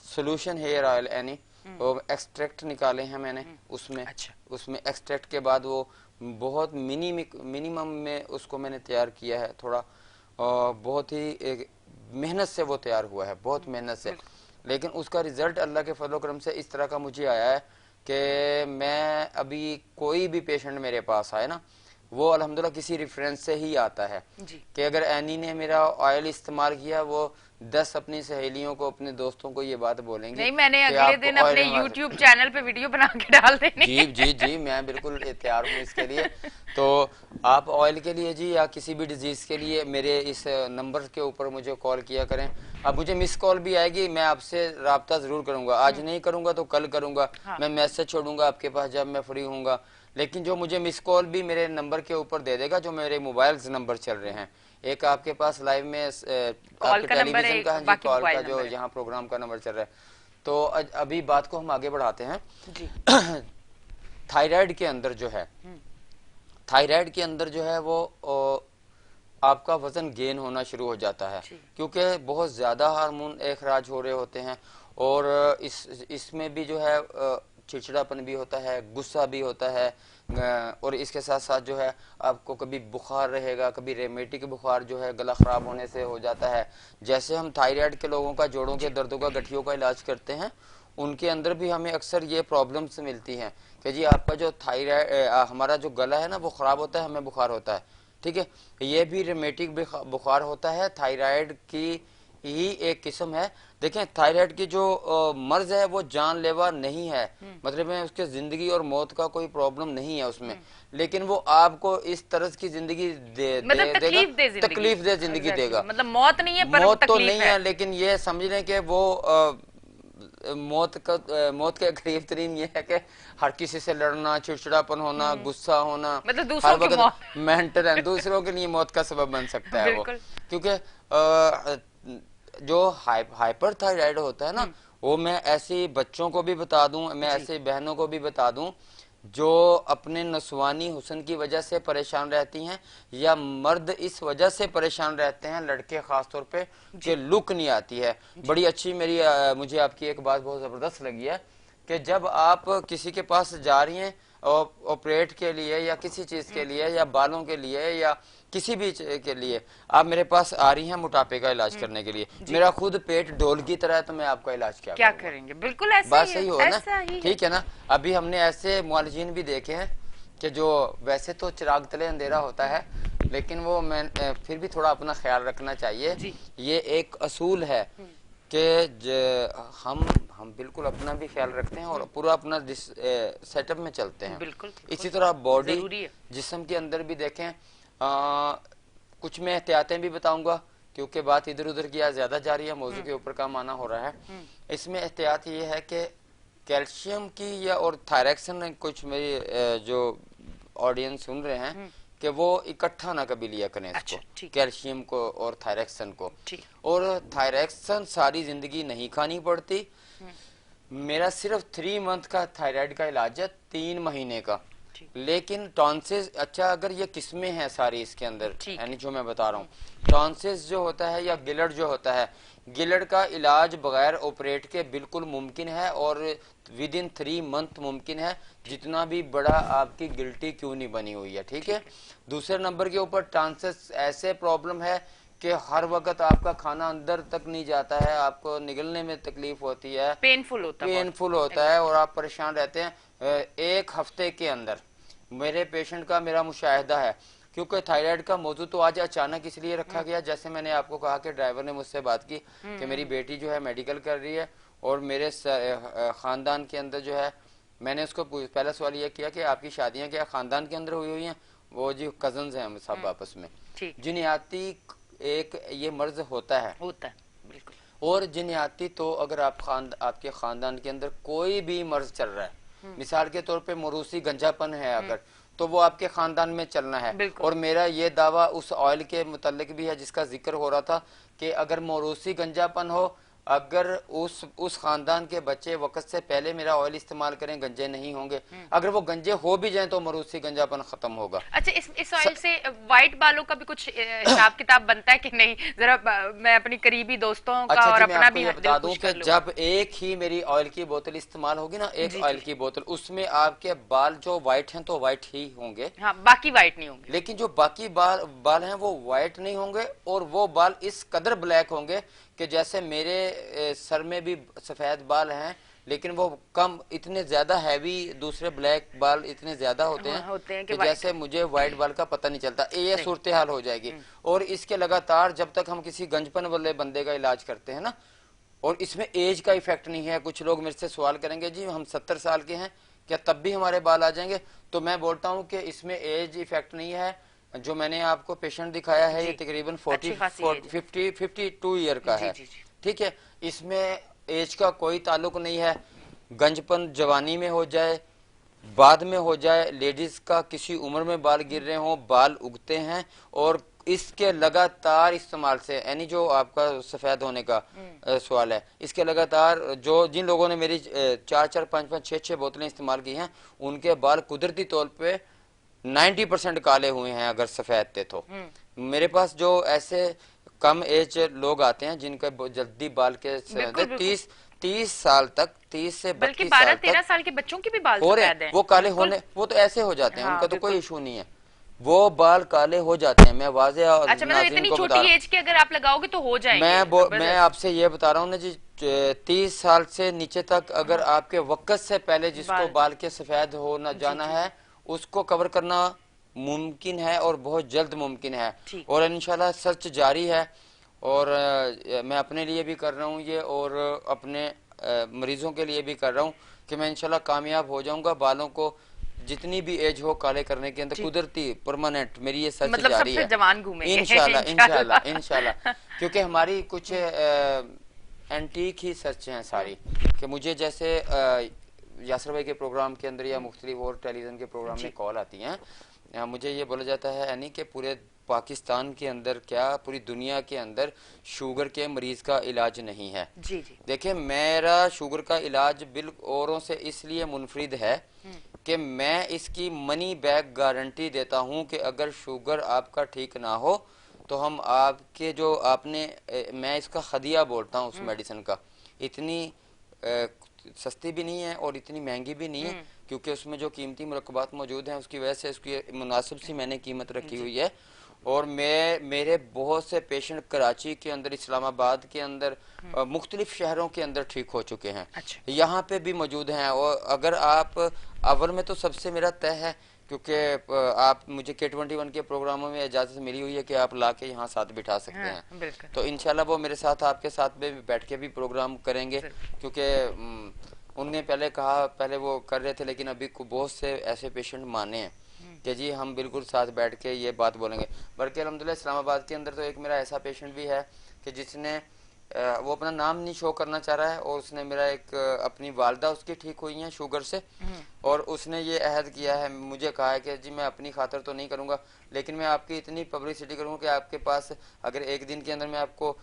सोल्यूशन हेयर ऑयल यानी वो एक्सट्रैक्ट निकाले हैं मैंने उसमें। अच्छा। उसमें एक्सट्रैक्ट के बाद वो बहुत मिनिमम में उसको मैंने तैयार किया है, थोड़ा बहुत ही मेहनत से वो तैयार हुआ है, बहुत मेहनत से, लेकिन उसका रिजल्ट अल्लाह के फजल करम से इस तरह का मुझे आया है कि मैं अभी कोई भी पेशेंट मेरे पास आए ना, वो अल्हम्दुलिल्लाह किसी रेफरेंस से ही आता है कि अगर एनी ने मेरा ऑयल इस्तेमाल किया, वो 10 अपनी सहेलियों को, अपने दोस्तों को ये बात बोलेंगे। नहीं, मैंने अगले दिन अपने YouTube चैनल पे वीडियो बना के डाल देनी। जी जी जी, मैं बिल्कुल तैयार हूँ इसके लिए। तो आप ऑयल के लिए जी या किसी भी डिजीज के लिए मेरे इस नंबर के ऊपर मुझे कॉल किया करें। अब मुझे मिस कॉल भी आएगी, मैं आपसे राब्ता जरूर करूंगा, आज नहीं करूंगा तो कल करूंगा। मैं मैसेज छोड़ूंगा आपके पास जब मैं फ्री हूँगा, लेकिन जो मुझे मिस कॉल भी मेरे नंबर के ऊपर दे देगा, जो मेरे मोबाइल नंबर चल रहे हैं, एक आपके पास लाइव में आपके टेलीविजन का, हाँ जी, कॉल का जो यहाँ प्रोग्राम का नंबर चल रहा है। तो अभी बात को हम आगे बढ़ाते हैं जी। थायराइड के अंदर जो है, थायराइड के अंदर जो है वो आपका वजन गेन होना शुरू हो जाता है, क्योंकि बहुत ज्यादा हार्मोन इखराज हो रहे होते हैं, और इसमें भी जो है चिड़चिड़ापन भी होता है, गुस्सा भी होता है, और इसके साथ साथ जो है आपको कभी बुखार रहेगा, कभी रेमेटिक बुखार जो है गला खराब होने से हो जाता है। जैसे हम थायराइड के लोगों का जोड़ों के दर्दों का, गठियों का इलाज करते हैं, उनके अंदर भी हमें अक्सर ये प्रॉब्लम्स मिलती हैं कि जी आपका जो थायराइड, हमारा जो गला है ना वो खराब होता है, हमें बुखार होता है। ठीक है, ये भी रेमेटिक बुखार होता है, थायराइड की ही एक किस्म है। देखें, थायराइड की जो मर्ज है वो जानलेवा नहीं है, मतलब है उसके जिंदगी और मौत का कोई प्रॉब्लम नहीं है उसमें, लेकिन वो आपको इस तरह की जिंदगी तकलीफ दे जिंदगी देगा। मतलब मौत नहीं है, पर मौत तो नहीं है, लेकिन ये समझ लें कि वो मौत के करीब तरीन ये है कि हर किसी से लड़ना, चिड़चिड़ापन होना, गुस्सा होना, मतलब दूसरों की मौत, मेंटल है, दूसरों के लिए मौत का सबब बन सकता है वो। क्योंकि जो हाइपर थायराइड होता है ना, वो मैं ऐसे बच्चों को भी बता दूं, मैं ऐसे बहनों को भी बता दूं जो अपने नस्वानी हुस्न की वजह से परेशान रहती हैं, या मर्द इस वजह से परेशान रहते हैं, लड़के खास तौर पे, कि लुक नहीं आती है। बड़ी अच्छी मुझे आपकी एक बात बहुत जबरदस्त लगी है। कि जब आप किसी के पास जा रही हैं ऑपरेट के लिए या किसी चीज के लिए या बालों के लिए या किसी भी के लिए, आप मेरे पास आ रही हैं मोटापे का इलाज करने के लिए, मेरा खुद पेट ढोल की तरह है, तो मैं आपका इलाज क्या करेंगे? बिल्कुल ऐसा बात ही सही है, हो ऐसा ना, ही ठीक है ना। अभी हमने ऐसे मुआलिजीन भी देखे हैं कि जो वैसे तो चिराग तले अंधेरा होता है, लेकिन वो मैं फिर भी थोड़ा अपना ख्याल रखना चाहिए। ये एक असूल है कि हम बिल्कुल अपना भी ख्याल रखते हैं और पूरा अपना सेटअप में चलते हैं। बिल्कुल। इसी तरह बॉडी जिस्म के अंदर भी देखें, कुछ मैं एहतियातें भी बताऊंगा क्योंकि बात इधर उधर की आज ज्यादा जा रही है, मौजू के ऊपर काम आना हो रहा है। इसमें एहतियात ये है कि कैल्शियम की या और थायरैक्सन, कुछ मेरी जो ऑडियंस सुन रहे हैं कि वो इकट्ठा ना कभी लिया करें इसको, कैल्शियम को और थायरैक्सन को। और थायरैक्सन सारी जिंदगी नहीं खानी पड़ती। मेरा सिर्फ 3 मंथ का थायराइड का इलाज है, 3 महीने का। लेकिन टॉन्सिस, अच्छा अगर ये किस्में हैं सारी इसके अंदर, यानी जो मैं बता रहा हूँ, टॉन्सिस जो होता है या गिलड़ जो होता है, गिलड़ का इलाज बगैर ऑपरेट के बिल्कुल मुमकिन है और विद इन 3 मंथ मुमकिन है, जितना भी बड़ा आपकी गिल्टी क्यों नहीं बनी हुई है, ठीक है। दूसरे नंबर के ऊपर टॉन्सिस ऐसे प्रॉब्लम है कि हर वक्त आपका खाना अंदर तक नहीं जाता है, आपको निगलने में तकलीफ होती है, पेनफुल होता है और आप परेशान रहते हैं। 1 हफ्ते के अंदर मेरे पेशेंट का मेरा मुशाहिदा है, क्योंकि थायराइड का मौजू तो आज अचानक इसलिए रखा गया, जैसे मैंने आपको कहा कि ड्राइवर ने मुझसे बात की कि मेरी बेटी जो है मेडिकल कर रही है और मेरे खानदान के अंदर जो है, मैंने उसको पहला सवाल यह किया कि आपकी शादियां क्या खानदान के अंदर हुई हैं? वो जी कजन्स हैं हम सब आपस में। जिनियाती एक ये मर्ज होता है बिल्कुल। और जिनियाती तो अगर आपके खानदान के अंदर कोई भी मर्ज चल रहा है, मिसाल के तौर पे मरूसी गंजापन है अगर, तो वो आपके खानदान में चलना है। और मेरा ये दावा उस ऑयल के मुतालिक भी है जिसका जिक्र हो रहा था कि अगर मरूसी गंजापन हो, अगर उस खानदान के बच्चे वक्त से पहले मेरा ऑयल इस्तेमाल करें, गंजे नहीं होंगे। अगर वो गंजे हो भी जाएं तो मरूसी गंजापन खत्म होगा। अच्छा, इस ऑयल से व्हाइट बालों का भी कुछ हिसाब किताब बनता है कि नहीं? जरा मैं अपनी करीबी दोस्तों का और अपना भी बता दूं कि जब एक ही मेरी ऑयल की बोतल इस्तेमाल होगी ना, एक ऑयल की बोतल, उसमें आपके बाल जो व्हाइट हैं तो व्हाइट ही होंगे, बाकी व्हाइट नहीं होंगे। लेकिन जो बाकी बाल हैं वो व्हाइट नहीं होंगे और वो बाल इस कदर ब्लैक होंगे कि जैसे मेरे सर में भी सफेद बाल हैं, लेकिन वो कम, इतने ज्यादा हैवी दूसरे ब्लैक बाल इतने ज्यादा होते हैं कि जैसे मुझे व्हाइट बाल का पता नहीं चलता। ये सूरत हाल हो जाएगी। और इसके लगातार जब तक हम किसी गंजपन वाले बंदे का इलाज करते हैं ना, और इसमें एज का इफेक्ट नहीं है। कुछ लोग मेरे से सवाल करेंगे जी हम 70 साल के हैं, क्या तब भी हमारे बाल आ जाएंगे? तो मैं बोलता हूँ कि इसमें एज इफेक्ट नहीं है। जो मैंने आपको पेशेंट दिखाया है ये तकरीबन 52 ईयर का है, ठीक है। इसमें एज का कोई ताल्लुक नहीं है। गंजपन जवानी में हो जाए, बाद में हो जाए, लेडीज का किसी उम्र में बाल गिर रहे हों, बाल उगते हैं। और इसके लगातार इस्तेमाल से, यानी जो आपका सफेद होने का सवाल है, इसके लगातार जो जिन लोगों ने मेरी 4-4, 5-5, 6-6 बोतलें इस्तेमाल की हैं, उनके बाल कुदरती तौर पे 90% काले हुए हैं अगर सफेद थे तो। मेरे पास जो ऐसे कम एज लोग आते हैं जिनका जल्दी बाल के 30 साल तक, 30 से 32 साल तक, 12-13 साल के बच्चों के भी बाल सफेद हैं, वो काले होने, वो तो ऐसे हो जाते हैं, उनका तो कोई इशू नहीं है, वो बाल काले हो जाते हैं। मैं वाज़ेह और अच्छा, मतलब इतनी छोटी एज के अगर आप लगाओगे तो हो जाएंगे। मैं आपसे ये बता रहा हूँ ना जी, 30 साल से नीचे तक अगर आपके वक्त से पहले जिसको बाल के सफेद होना जाना है, उसको कवर करना मुमकिन है और बहुत जल्द मुमकिन है। और इंशाल्लाह सर्च जारी है और मैं अपने लिए भी कर रहा हूँ ये, और अपने मरीजों के लिए भी कर रहा हूँ कि मैं इंशाल्लाह कामयाब हो जाऊंगा बालों को जितनी भी एज हो काले करने के अंदर, कुदरती परमानेंट। मेरी ये सर्च मतलब जारी है, जवान घूमेंगे इंशाल्लाह इंशाल्लाह इंशाल्लाह। क्योंकि हमारी कुछ एंटीक ही सर्च हैं सारी, कि मुझे जैसे यासर भाई के प्रोग्राम के अंदर या मुख्तलिफ और टेलीविजन के प्रोग्राम में कॉल आती हैं, मुझे ये बोला जाता है यानी कि पूरे पाकिस्तान के अंदर क्या पूरी दुनिया के अंदर शुगर के मरीज का इलाज नहीं है। देखिए मेरा शुगर का इलाज बिल्कुल औरों से इसलिए मुनफरिद है कि मैं इसकी मनी बैक गारंटी देता हूं कि अगर शुगर आपका ठीक ना हो तो हम आपके जो आपने मैं इसका खदिया बोलता हूं उस मेडिसिन का, इतनी सस्ती भी नहीं है और इतनी महंगी भी नहीं है, क्योंकि उसमें जो कीमती मुरक्कबात मौजूद हैं उसकी वजह से उसकी मुनासिब सी मैंने कीमत रखी हुई है। और मेरे बहुत से पेशेंट कराची के अंदर, इस्लामाबाद के अंदर, मुख्तलिफ शहरों के अंदर ठीक हो चुके हैं। अच्छा। यहाँ पे भी मौजूद हैं। और अगर आप अवर में तो सबसे मेरा तय है, क्योंकि आप मुझे K21 के प्रोग्रामों में इजाज़त मिली हुई है कि आप लाके यहाँ साथ बिठा सकते हैं। बिल्कुल। तो इंशाल्लाह वो मेरे साथ आपके साथ में बैठ के भी प्रोग्राम करेंगे, क्योंकि उनने पहले कहा, पहले वो कर रहे थे, लेकिन अभी बहुत से ऐसे पेशेंट माने हैं कि जी हम बिल्कुल साथ बैठ के ये बात बोलेंगे। बल्कि अल्हम्दुलिल्लाह इस्लामाबाद के अंदर तो एक मेरा ऐसा पेशेंट भी है कि जिसने वो अपना नाम नहीं शो करना चाह रहा है, और उसने मेरा एक अपनी वालदा उसकी ठीक हुई है शुगर से, और उसने ये अहद किया है, मुझे कहा है कि जी मैं अपनी खातर तो नहीं करूंगा, लेकिन मैं आपकी इतनी पब्लिसिटी करूंगा कि आपके पास अगर एक दिन के अंदर मैं आपको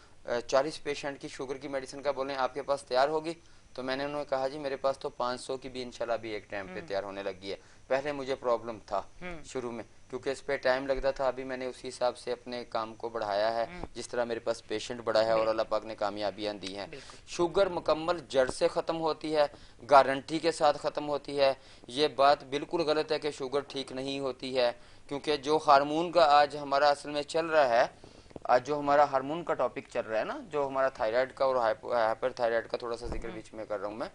40 पेशेंट की शुगर की मेडिसिन का बोलें आपके पास तैयार होगी। तो मैंने उन्हें कहा जी मेरे पास तो 500 की भी इंशाल्लाह भी एक टाइम पे तैयार होने लगी है। पहले मुझे प्रॉब्लम था शुरू में, क्योंकि इस पे टाइम लगता था। अभी मैंने उसी हिसाब से अपने काम को बढ़ाया है, जिस तरह मेरे पास पेशेंट बढ़ा है और अल्लाह पाक ने कामयाबियां दी हैं। शुगर मुकम्मल जड़ से ख़त्म होती है, गारंटी के साथ ख़त्म होती है। ये बात बिल्कुल गलत है कि शुगर ठीक नहीं होती है, क्योंकि जो हार्मोन का आज हमारा असल में चल रहा है, आज जो हमारा हार्मोन का टॉपिक चल रहा है ना, जो हमारा थायराइड का और हाइपर थायराइड का थोड़ा सा जिक्र बीच में कर रहा हूँ मैं,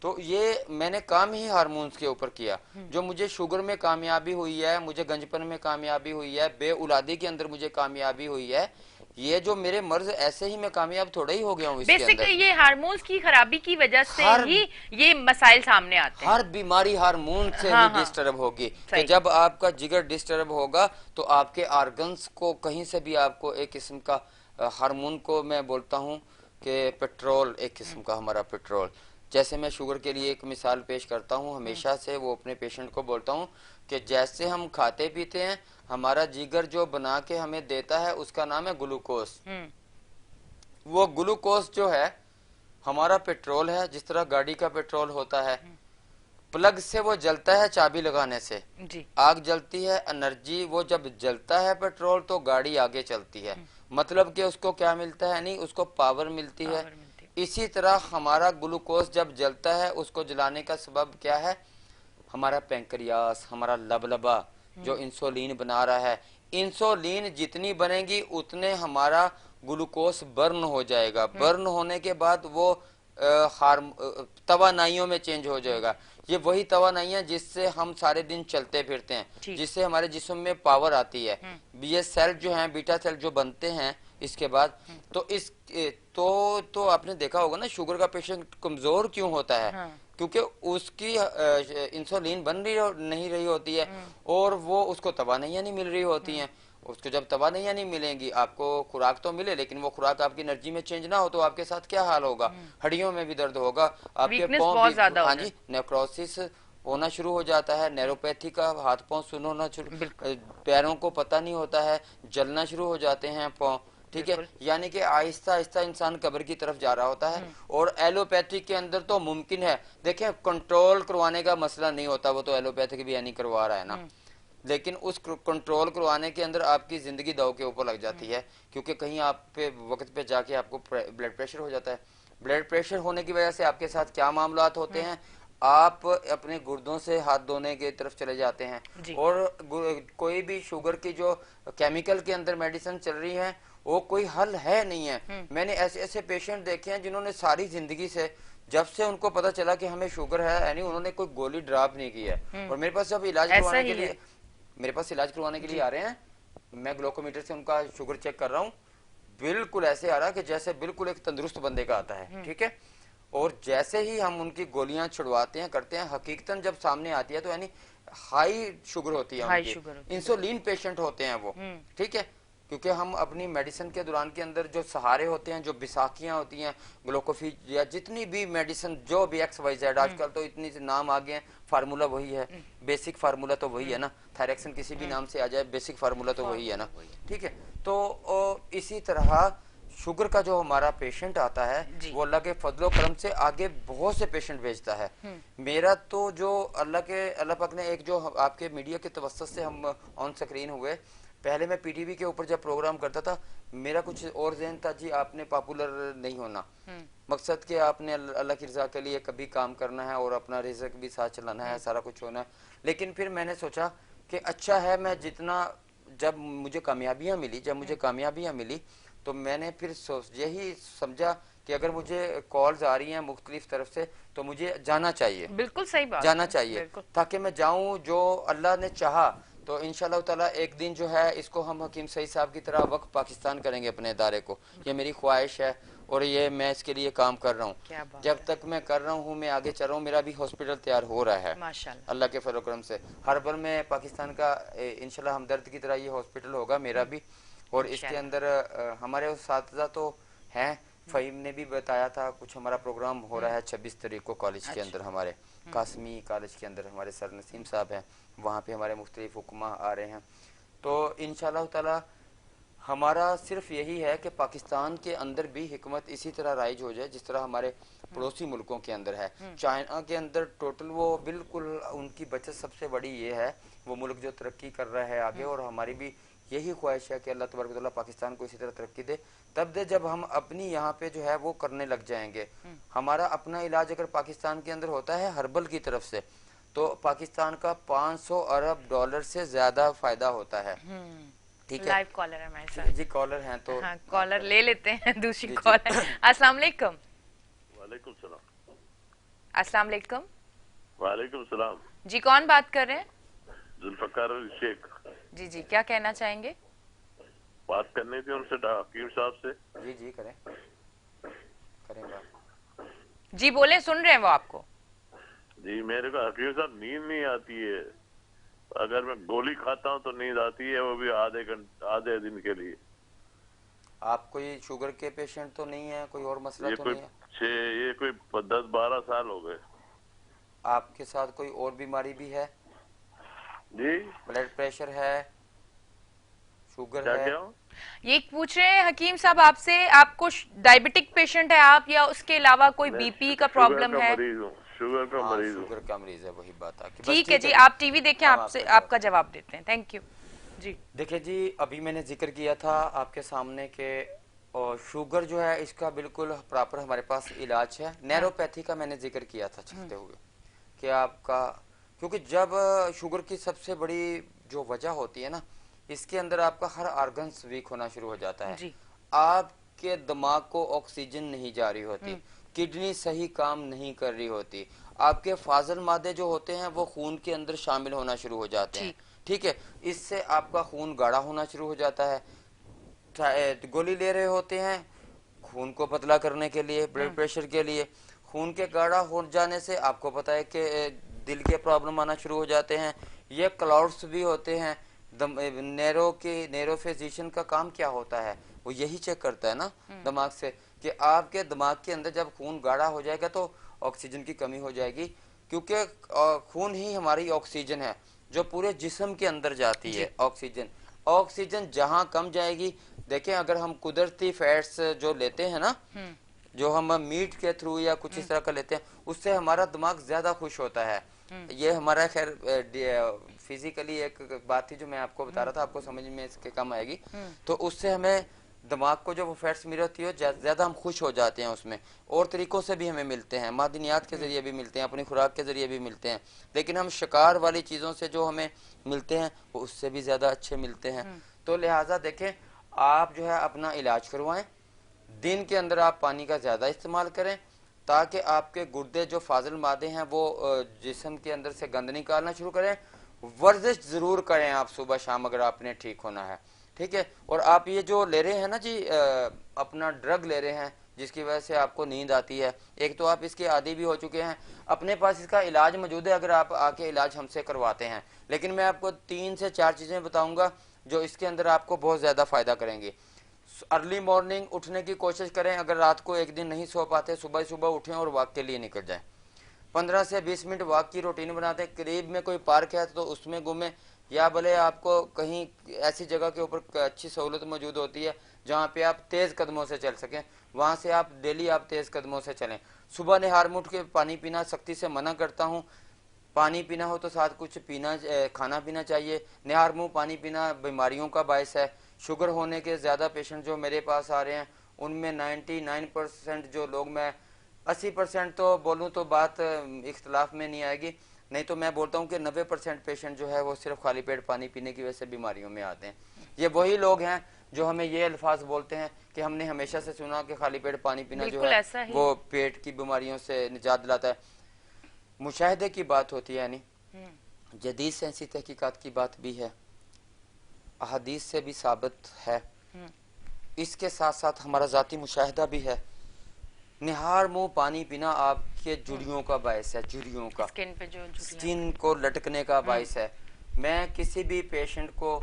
तो ये मैंने काम ही हार्मोन्स के ऊपर किया। जो मुझे शुगर में कामयाबी हुई है, मुझे गंजपन में कामयाबी हुई है, बेउलादी के अंदर मुझे कामयाबी हुई है, ये जो मेरे मर्ज ऐसे ही मैं कामयाब थोड़ा ही हो गया हूँ इसके अंदर। बेसिकली ये हार्मोन्स की खराबी की वजह से ही ये मसाइल सामने आते हैं। हर बीमारी हार्मोन से ही डिस्टर्ब होगी, कि जब आपका जिगर डिस्टर्ब होगा तो आपके ऑर्गन्स को कहीं से भी आपको एक किस्म का हार्मोन को मैं बोलता हूँ कि पेट्रोल, एक किस्म का हमारा पेट्रोल। जैसे मैं शुगर के लिए एक मिसाल पेश करता हूँ हमेशा से, वो अपने पेशेंट को बोलता हूँ कि जैसे हम खाते पीते हैं, हमारा जिगर जो बना के हमें देता है उसका नाम है ग्लूकोस। वो ग्लूकोस जो है हमारा पेट्रोल है। जिस तरह गाड़ी का पेट्रोल होता है, प्लग से वो जलता है चाबी लगाने से, जी। आग जलती है, एनर्जी, वो जब जलता है पेट्रोल तो गाड़ी आगे चलती है। मतलब कि उसको क्या मिलता है, नहीं उसको पावर मिलती है। इसी तरह हमारा ग्लूकोस जब जलता है, उसको जलाने का सबब क्या है, हमारा पैंक्रियास, हमारा लबलबा जो इंसुलिन बना रहा है। इंसुलिन जितनी बनेगी उतने हमारा ग्लूकोस बर्न हो जाएगा। बर्न होने के बाद वो तवानाइयों में चेंज हो जाएगा। ये वही तवानाइयां जिससे हम सारे दिन चलते फिरते हैं, जिससे हमारे जिस्म में पावर आती है। ये सेल जो हैं, बीटा सेल जो बनते हैं इसके बाद, तो इस तो आपने देखा होगा ना शुगर का पेशेंट कमजोर क्यों होता है, क्योंकि उसकी इंसुलिन बन नहीं रही होती है, और वो उसको तवानाइयां नहीं मिल रही होती हैं। उसको जब तवानाइयां नहीं मिलेंगी, आपको खुराक तो मिले लेकिन वो खुराक आपकी एनर्जी में चेंज ना हो, तो आपके साथ क्या हाल होगा, हड्डियों में भी दर्द होगा, आपके पाँव भी, हाँ जी, नेक्रोसिस होना शुरू हो जाता है, नैरोपैथी का, हाथ पांव सुन्न होना शुरू, पैरों को पता नहीं होता है, जलना शुरू हो जाते हैं पाँव। ठीक है, यानी कि आहिस्ता आहिस्ता इंसान कब्र की तरफ जा रहा होता है। और एलोपैथिक के अंदर तो मुमकिन है, देखें कंट्रोल करवाने का मसला नहीं होता, वो तो एलोपैथिक भी यानी करवा रहा है ना, लेकिन उस कंट्रोल करवाने के अंदर आपकी जिंदगी दाव के ऊपर लग जाती है, क्योंकि कहीं आप पे वक्त पे जाके आपको ब्लड प्रेशर हो जाता है। ब्लड प्रेशर होने की वजह से आपके साथ क्या मामलात होते हैं, आप अपने गुर्दों से हाथ धोने की तरफ चले जाते हैं, और कोई भी शुगर की जो केमिकल के अंदर मेडिसिन चल रही है वो कोई हल है नहीं है। मैंने ऐसे ऐसे पेशेंट देखे हैं जिन्होंने सारी जिंदगी से, जब से उनको पता चला कि हमें शुगर है, यानी उन्होंने कोई गोली ड्रॉप नहीं की है। और मेरे पास जब इलाज करवाने के लिए, मेरे पास इलाज करवाने के लिए आ रहे हैं, मैं ग्लूकोमीटर से उनका शुगर चेक कर रहा हूँ, बिल्कुल ऐसे आ रहा है कि जैसे बिल्कुल एक तंदुरुस्त बंदे का आता है। ठीक है, और जैसे ही हम उनकी गोलियां छुड़वाते हैं, करते हैं, हकीकतन जब सामने आती है तो यानी हाई शुगर होती है उनकी, इंसुलिन पेशेंट होते हैं वो। ठीक है, क्योंकि हम अपनी मेडिसिन के दौरान के अंदर जो सहारे होते हैं, जो बिसाखियां होती हैं, ग्लूकोफीज या जितनी भी मेडिसिन जो भी XYZ, आजकल तो इतनी नाम आ गए हैं, फार्मूला वही है, बेसिक फार्मूला तो वही है ना, थायरक्सिन किसी भी नाम से आ जाए, बेसिक फार्मूला तो वही है ना। ठीक है, तो इसी तरह शुगर का जो हमारा पेशेंट आता है वो अल्लाह के फजलो करम से आगे बहुत से पेशेंट भेजता है। मेरा तो जो अल्लाह पाक ने एक जो आपके मीडिया के तवस्सुत से हम ऑन स्क्रीन हुए, पहले मैं PTV के ऊपर जब प्रोग्राम करता था, मेरा कुछ और ज़हन था जी आपने पॉपुलर नहीं होना, मकसद कि आपने अल्लाह की रजा के लिए कभी काम करना है और अपना रिज़्क भी साथ चलाना है, सारा कुछ होना है। लेकिन फिर मैंने सोचा कि अच्छा है, मैं जितना जब मुझे कामयाबियाँ मिली तो मैंने फिर यही समझा कि अगर मुझे कॉल्स आ रही हैं मुख्तलिफ तरफ से तो मुझे जाना चाहिए, बिल्कुल सही बात जाना है, चाहिए, बिल्कुल। ताकि मैं जाऊं। जो अल्लाह ने चाहा तो इंशाल्लाह ताला एक दिन जो है इसको हम हकीम सईद साहब की तरह वक्त पाकिस्तान करेंगे अपने इदारे को। ये मेरी ख्वाहिश है और ये मैं इसके लिए काम कर रहा क्या हूँ। बात जब है, तक मैं कर रहा हूँ, मैं आगे चल रहा हूँ, मेरा भी हॉस्पिटल तैयार हो रहा है माशाल्लाह। अल्लाह के फजल करम से। हर पल में पाकिस्तान का इंशाल्लाह हमदर्द की तरह ये हॉस्पिटल होगा मेरा भी। और इसके इंशाल्लाह। अंदर हमारे उस्ताद तो हैं। फ़हीम ने भी बताया था कुछ हमारा प्रोग्राम हो रहा है 26 तारीख को कॉलेज के अंदर, अच्छा। हमारे कासमी कॉलेज के अंदर हमारे सर नसीम साहब हैं, वहाँ पे हमारे मुख्तलिफ हुक्मा आ रहे हैं। तो इंशाल्लाह ताला हमारा सिर्फ यही है कि पाकिस्तान के अंदर भी हिकमत इसी तरह राइज हो जाए जिस तरह हमारे पड़ोसी मुल्कों के अंदर है। चाइना के अंदर टोटल वो बिल्कुल उनकी बचत सबसे बड़ी ये है, वो मुल्क जो तरक्की कर रहा है आगे, और हमारी भी यही ख्वाहिश है कि अल्लाह तबारक व तआला पाकिस्तान को इसी तरह तरक्की दे। तब दे जब हम अपनी यहाँ पे जो है वो करने लग जाएंगे। हमारा अपना इलाज अगर पाकिस्तान के अंदर होता है हर्बल की तरफ से, तो पाकिस्तान का 500 अरब डॉलर से ज्यादा फायदा होता है। ठीक है, लाइव कॉलर है हमारे जी, साथ। जी कॉलर हैं तो हाँ, कॉलर ले लेते हैं, दूसरी जी, कॉल जी। है। अस्सलाम वालेकुम। वालेकुम सलाम। अस्सलाम वालेकुम। वालेकुम सलाम। जी, कौन बात कर रहे हैं? जुल्फकार अली शेख जी जी, क्या कहना चाहेंगे? बात करनी थी उनसे, हकीम साहब से। जी जी करें करें बात। जी बोले, सुन रहे हैं वो आपको। जी मेरे को हकीम साहब नींद नहीं आती है, अगर मैं गोली खाता हूँ तो नींद आती है, वो भी आधे दिन के लिए। आप कोई शुगर के पेशेंट तो नहीं है, कोई और मसला ये तो कोई नहीं है? ये कोई 10-12 साल हो गए। आपके साथ कोई और बीमारी भी है? जी ब्लड प्रेशर है, शुगर क्या है? क्या हूँ? ये पूछ रहे हैं हकीम साहब आपसे, आपको डायबिटिक पेशेंट है आप, या उसके अलावा कोई मैं बीपी का शुगर प्रॉब्लम का है? मरीज हूँ, शुगर का हाँ मरीज हूँ। शुगर का मरीज है, वही बात आपकी। बस ठीक है जी, है आप टीवी देखें, हम आपसे आपका आपका जवाब देते हैं। थैंक यू जी। देखिए जी, अभी मैंने जिक्र किया था आपके सामने के, और शुगर जो है इसका बिल्कुल प्रॉपर हमारे पास इलाज है। नैरोपैथी का मैंने जिक्र किया था चलते हुए कि आपका, क्योंकि जब शुगर की सबसे बड़ी जो वजह होती है ना, इसके अंदर आपका हर ऑर्गन्स वीक होना शुरू हो जाता है। जी। आपके दिमाग को ऑक्सीजन नहीं जा रही होती, किडनी सही काम नहीं कर रही होती, आपके फाजल मादे जो होते हैं वो खून के अंदर शामिल होना शुरू हो जाते हैं। ठीक है, इससे आपका खून गाढ़ा होना शुरू हो जाता है। गोली ले रहे होते हैं खून को पतला करने के लिए, ब्लड प्रेशर के लिए। खून के गाढ़ा हो जाने से आपको पता है कि दिल के प्रॉब्लम आना शुरू हो जाते हैं। ये क्लाउड्स भी होते हैं। नैरो फिजिशियन का काम क्या होता है, वो यही चेक करता है ना दिमाग से कि आपके दिमाग के अंदर जब खून गाढ़ा हो जाएगा तो ऑक्सीजन की कमी हो जाएगी, क्योंकि खून ही हमारी ऑक्सीजन है जो पूरे जिस्म के अंदर जाती है। ऑक्सीजन ऑक्सीजन जहां कम जाएगी, देखें अगर हम कुदरती फैट्स जो लेते हैं ना, जो हम मीट के थ्रू या कुछ इस तरह का लेते हैं, उससे हमारा दिमाग ज्यादा खुश होता है। ये हमारा खैर फिजिकली एक बात थी जो मैं आपको बता रहा था, आपको समझ में इसके कम आएगी। तो उससे हमें दिमाग को जो वो फैट्स मिल होती है ज्यादा हम खुश हो जाते हैं उसमें। और तरीकों से भी हमें मिलते हैं, मादनियात के जरिए भी मिलते हैं, अपनी खुराक के जरिए भी मिलते हैं, लेकिन हम शिकार वाली चीजों से जो हमें मिलते हैं वो उससे भी ज्यादा अच्छे मिलते हैं। तो लिहाजा देखें, आप जो है अपना इलाज करवाएं, दिन के अंदर आप पानी का ज्यादा इस्तेमाल करें ताकि आपके गुर्दे जो फाजिल मादे हैं वो जिस्म के अंदर से गंद निकालना शुरू करें। वर्जिश जरूर करें आप सुबह शाम अगर आपने ठीक होना है। ठीक है, और आप ये जो ले रहे हैं ना जी, अपना ड्रग ले रहे हैं जिसकी वजह से आपको नींद आती है, एक तो आप इसके आदी भी हो चुके हैं, अपने पास इसका इलाज मौजूद है अगर आप आके इलाज हमसे करवाते हैं। लेकिन मैं आपको 3 से 4 चीजें बताऊंगा जो इसके अंदर आपको बहुत ज्यादा फायदा करेंगी। अर्ली मॉर्निंग उठने की कोशिश करें, अगर रात को एक दिन नहीं सो पाते सुबह सुबह उठें और वॉक के लिए निकल जाएं। 15 से 20 मिनट वॉक की रूटीन बनाते हैं। करीब में कोई पार्क है तो उसमें घूमें, या भले आपको कहीं ऐसी जगह के ऊपर अच्छी सहूलत मौजूद होती है जहाँ पे आप तेज कदमों से चल सकें, वहां से आप डेली आप तेज कदमों से चलें। सुबह निहार मुठ के पानी पीना सख्ती से मना करता हूँ, पानी पीना हो तो साथ कुछ पीना, खाना पीना चाहिए। निहार मुंह पानी पीना बीमारियों का बायस है। शुगर होने के ज्यादा पेशेंट जो मेरे पास आ रहे हैं उनमें 99% जो लोग, मैं 80% तो बोलूं तो बात इख्तलाफ में नहीं आएगी, नहीं तो मैं बोलता हूं कि 90% पेशेंट जो है वो सिर्फ खाली पेट पानी पीने की वजह से बीमारियों में आते हैं। ये वही लोग हैं जो हमें ये अल्फाज बोलते हैं कि हमने हमेशा से सुना कि खाली पेट पानी पीना जो बिल्कुल ऐसा है ही। वो पेट की बीमारियों से निजात दिलाता है। मुशाहिदे की बात होती है, यानी जदीद साइंसी तहकीकात की बात भी है, अहादीस से भी साबित है, इसके साथ साथ हमारा जाती मुशाहिदा भी है। निहार मुंह पानी पीना आपके जुड़ियों का बायस है, जुड़ियों का, स्किन पे जो स्किन को लटकने का बायस है। मैं किसी भी पेशेंट को,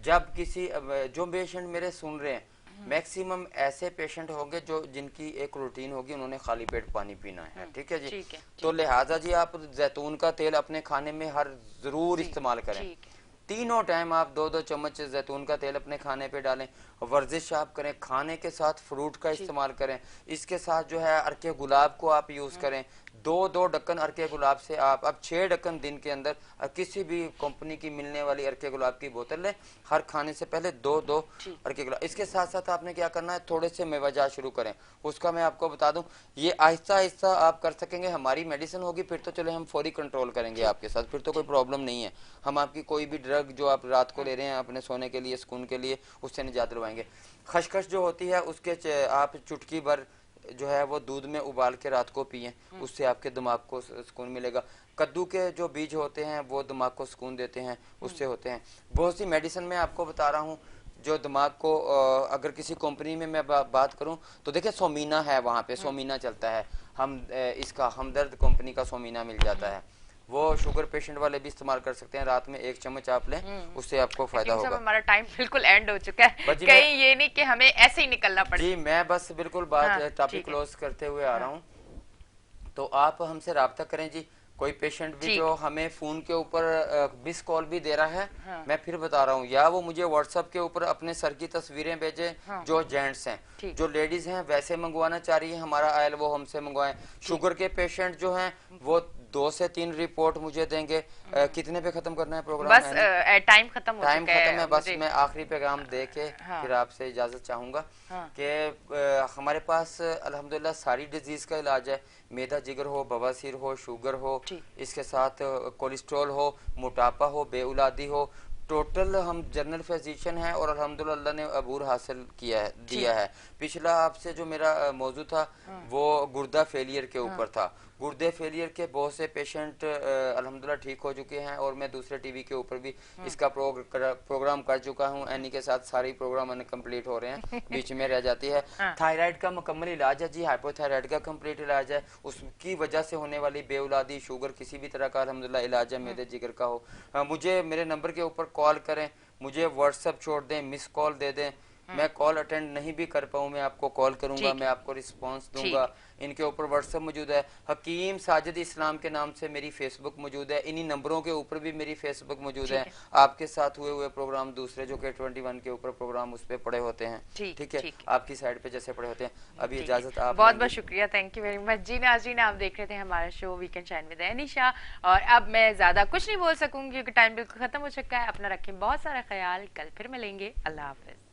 जब किसी, जो पेशेंट मेरे सुन रहे हैं, मैक्सिमम ऐसे पेशेंट होंगे जो जिनकी एक रूटीन होगी, उन्होंने खाली पेट पानी पीना है, ठीक है जी। ठीक है, तो लिहाजा जी आप जैतून का तेल अपने खाने में हर जरूर इस्तेमाल करें। ठीक है। तीनों टाइम आप 2-2 चम्मच जैतून का तेल अपने खाने पे डालें। वर्जिश आप करें, खाने के साथ फ्रूट का इस्तेमाल करें, इसके साथ जो है अरके गुलाब को आप यूज करें। 2-2 ढक्कन अरके गुलाब से आप, अब 6 ढक्कन दिन के अंदर किसी भी कंपनी की मिलने वाली अरके गुलाब की बोतल लें, हर खाने से पहले 2-2 अरके गुलाब। इसके साथ साथ आपने क्या करना है, थोड़े से मेवाजात शुरू करें। उसका मैं आपको बता दूं, ये आहिस्ता आहिस्ता आप कर सकेंगे। हमारी मेडिसिन होगी फिर तो चले हम फौरी कंट्रोल करेंगे आपके साथ, फिर तो कोई प्रॉब्लम नहीं है। हम आपकी कोई भी ड्रग जो आप रात को ले रहे हैं अपने सोने के लिए, सुकून के लिए, उससे निजात दिलवाएंगे। खसखस जो होती है उसके आप चुटकी भर जो है वो दूध में उबाल के रात को पिए, उससे आपके दिमाग को सुकून मिलेगा। कद्दू के जो बीज होते हैं वो दिमाग को सुकून देते हैं, उससे होते हैं। बहुत सी मेडिसिन में आपको बता रहा हूँ जो दिमाग को, अगर किसी कंपनी में मैं बात करूं तो देखिए सोमीना है, वहाँ पे सोमीना चलता है, इसका हमदर्द कंपनी का सोमीना मिल जाता है, वो शुगर पेशेंट वाले भी इस्तेमाल कर सकते हैं। रात में 1 चम्मच आप लें, उससे आपको फायदा होगा। हमारा टाइम बिल्कुल एंड हो चुका है, कहीं ये नहीं कि हमें ऐसे ही निकलना पड़े। जी मैं बस बिल्कुल बात टॉपिक क्लोज करते हुए आ रहा हूँ। तो आप हमसे राब्ता करें जी। कोई पेशेंट भी जो हमें फोन के ऊपर मिस कॉल भी दे रहा है, मैं फिर बता रहा हूँ, या वो मुझे व्हाट्सएप के ऊपर अपने सर की तस्वीरें भेजे, जो जेंट्स हैं। जो लेडीज हैं वैसे मंगवाना चाह रही है हमारा ऑयल, वो हमसे मंगवाएं। शुगर के पेशेंट जो हैं वो 2 से 3 रिपोर्ट मुझे देंगे। कितने पे खत्म करना है प्रोग्राम? बस टाइम खत्म हो टाइम चुका है। खत्म है, बस मैं आखिरी पैगाम दे के फिर आपसे इजाजत चाहूंगा कि हमारे पास अल्हम्दुलिल्लाह सारी डिजीज का इलाज है। मैदा जिगर हो, बवासीर हो, शुगर हो, इसके साथ कोलेस्ट्रॉल हो, मोटापा हो, बेउलादी हो, टोटल हम जनरल फिजिशियन हैं और अल्हम्दुलिल्लाह अल्लाह ने अबूर हासिल किया है, दिया है। पिछला आपसे जो मेरा मौजू था वो गुर्दा फेलियर के ऊपर था। गुर्दे फेलियर के बहुत से पेशेंट अल्हम्दुलिल्लाह ठीक हो चुके हैं और मैं दूसरे टीवी के ऊपर भी इसका प्रोग्राम कर चुका हूं। एनी के साथ सारी प्रोग्राम कंप्लीट हो रहे हैं, बीच में रह जाती है। थायराइड का मुकम्मल इलाज है जी, हाइपोथायराइड का कंप्लीट इलाज है, उसकी वजह से होने वाली बेउलादी, शुगर, किसी भी तरह का अल्हम्दुलिल्लाह इलाज है। मैदे जिगर का हो, मुझे मेरे नंबर के ऊपर कॉल करें, मुझे व्हाट्सएप छोड़ दें, मिस कॉल दे दें। मैं कॉल अटेंड नहीं भी कर पाऊँ, मैं आपको कॉल करूंगा, मैं आपको रिस्पांस दूंगा। इनके ऊपर व्हाट्सएप मौजूद है, हकीम साजिद इस्लाम के नाम से मेरी फेसबुक मौजूद है, इन्हीं नंबरों के ऊपर भी मेरी फेसबुक मौजूद है। आपके साथ हुए प्रोग्राम दूसरे जो कि 21 के ऊपर प्रोग्राम उस पर पड़े होते हैं, ठीक है, आपकी साइड पे जैसे पड़े होते हैं। अभी इजाजत आप। बहुत बहुत शुक्रिया, थैंक यू वेरी मच जी। नाज़रीन आप देख रहे थे हमारा show weekend shine with Anisha, और अब मैं ज्यादा कुछ नहीं बोल सकूंगी क्योंकि टाइम बिल्कुल खत्म हो चुका है। अपना रखें बहुत सारा ख्याल, कल फिर मिलेंगे, अल्लाह हाफिज।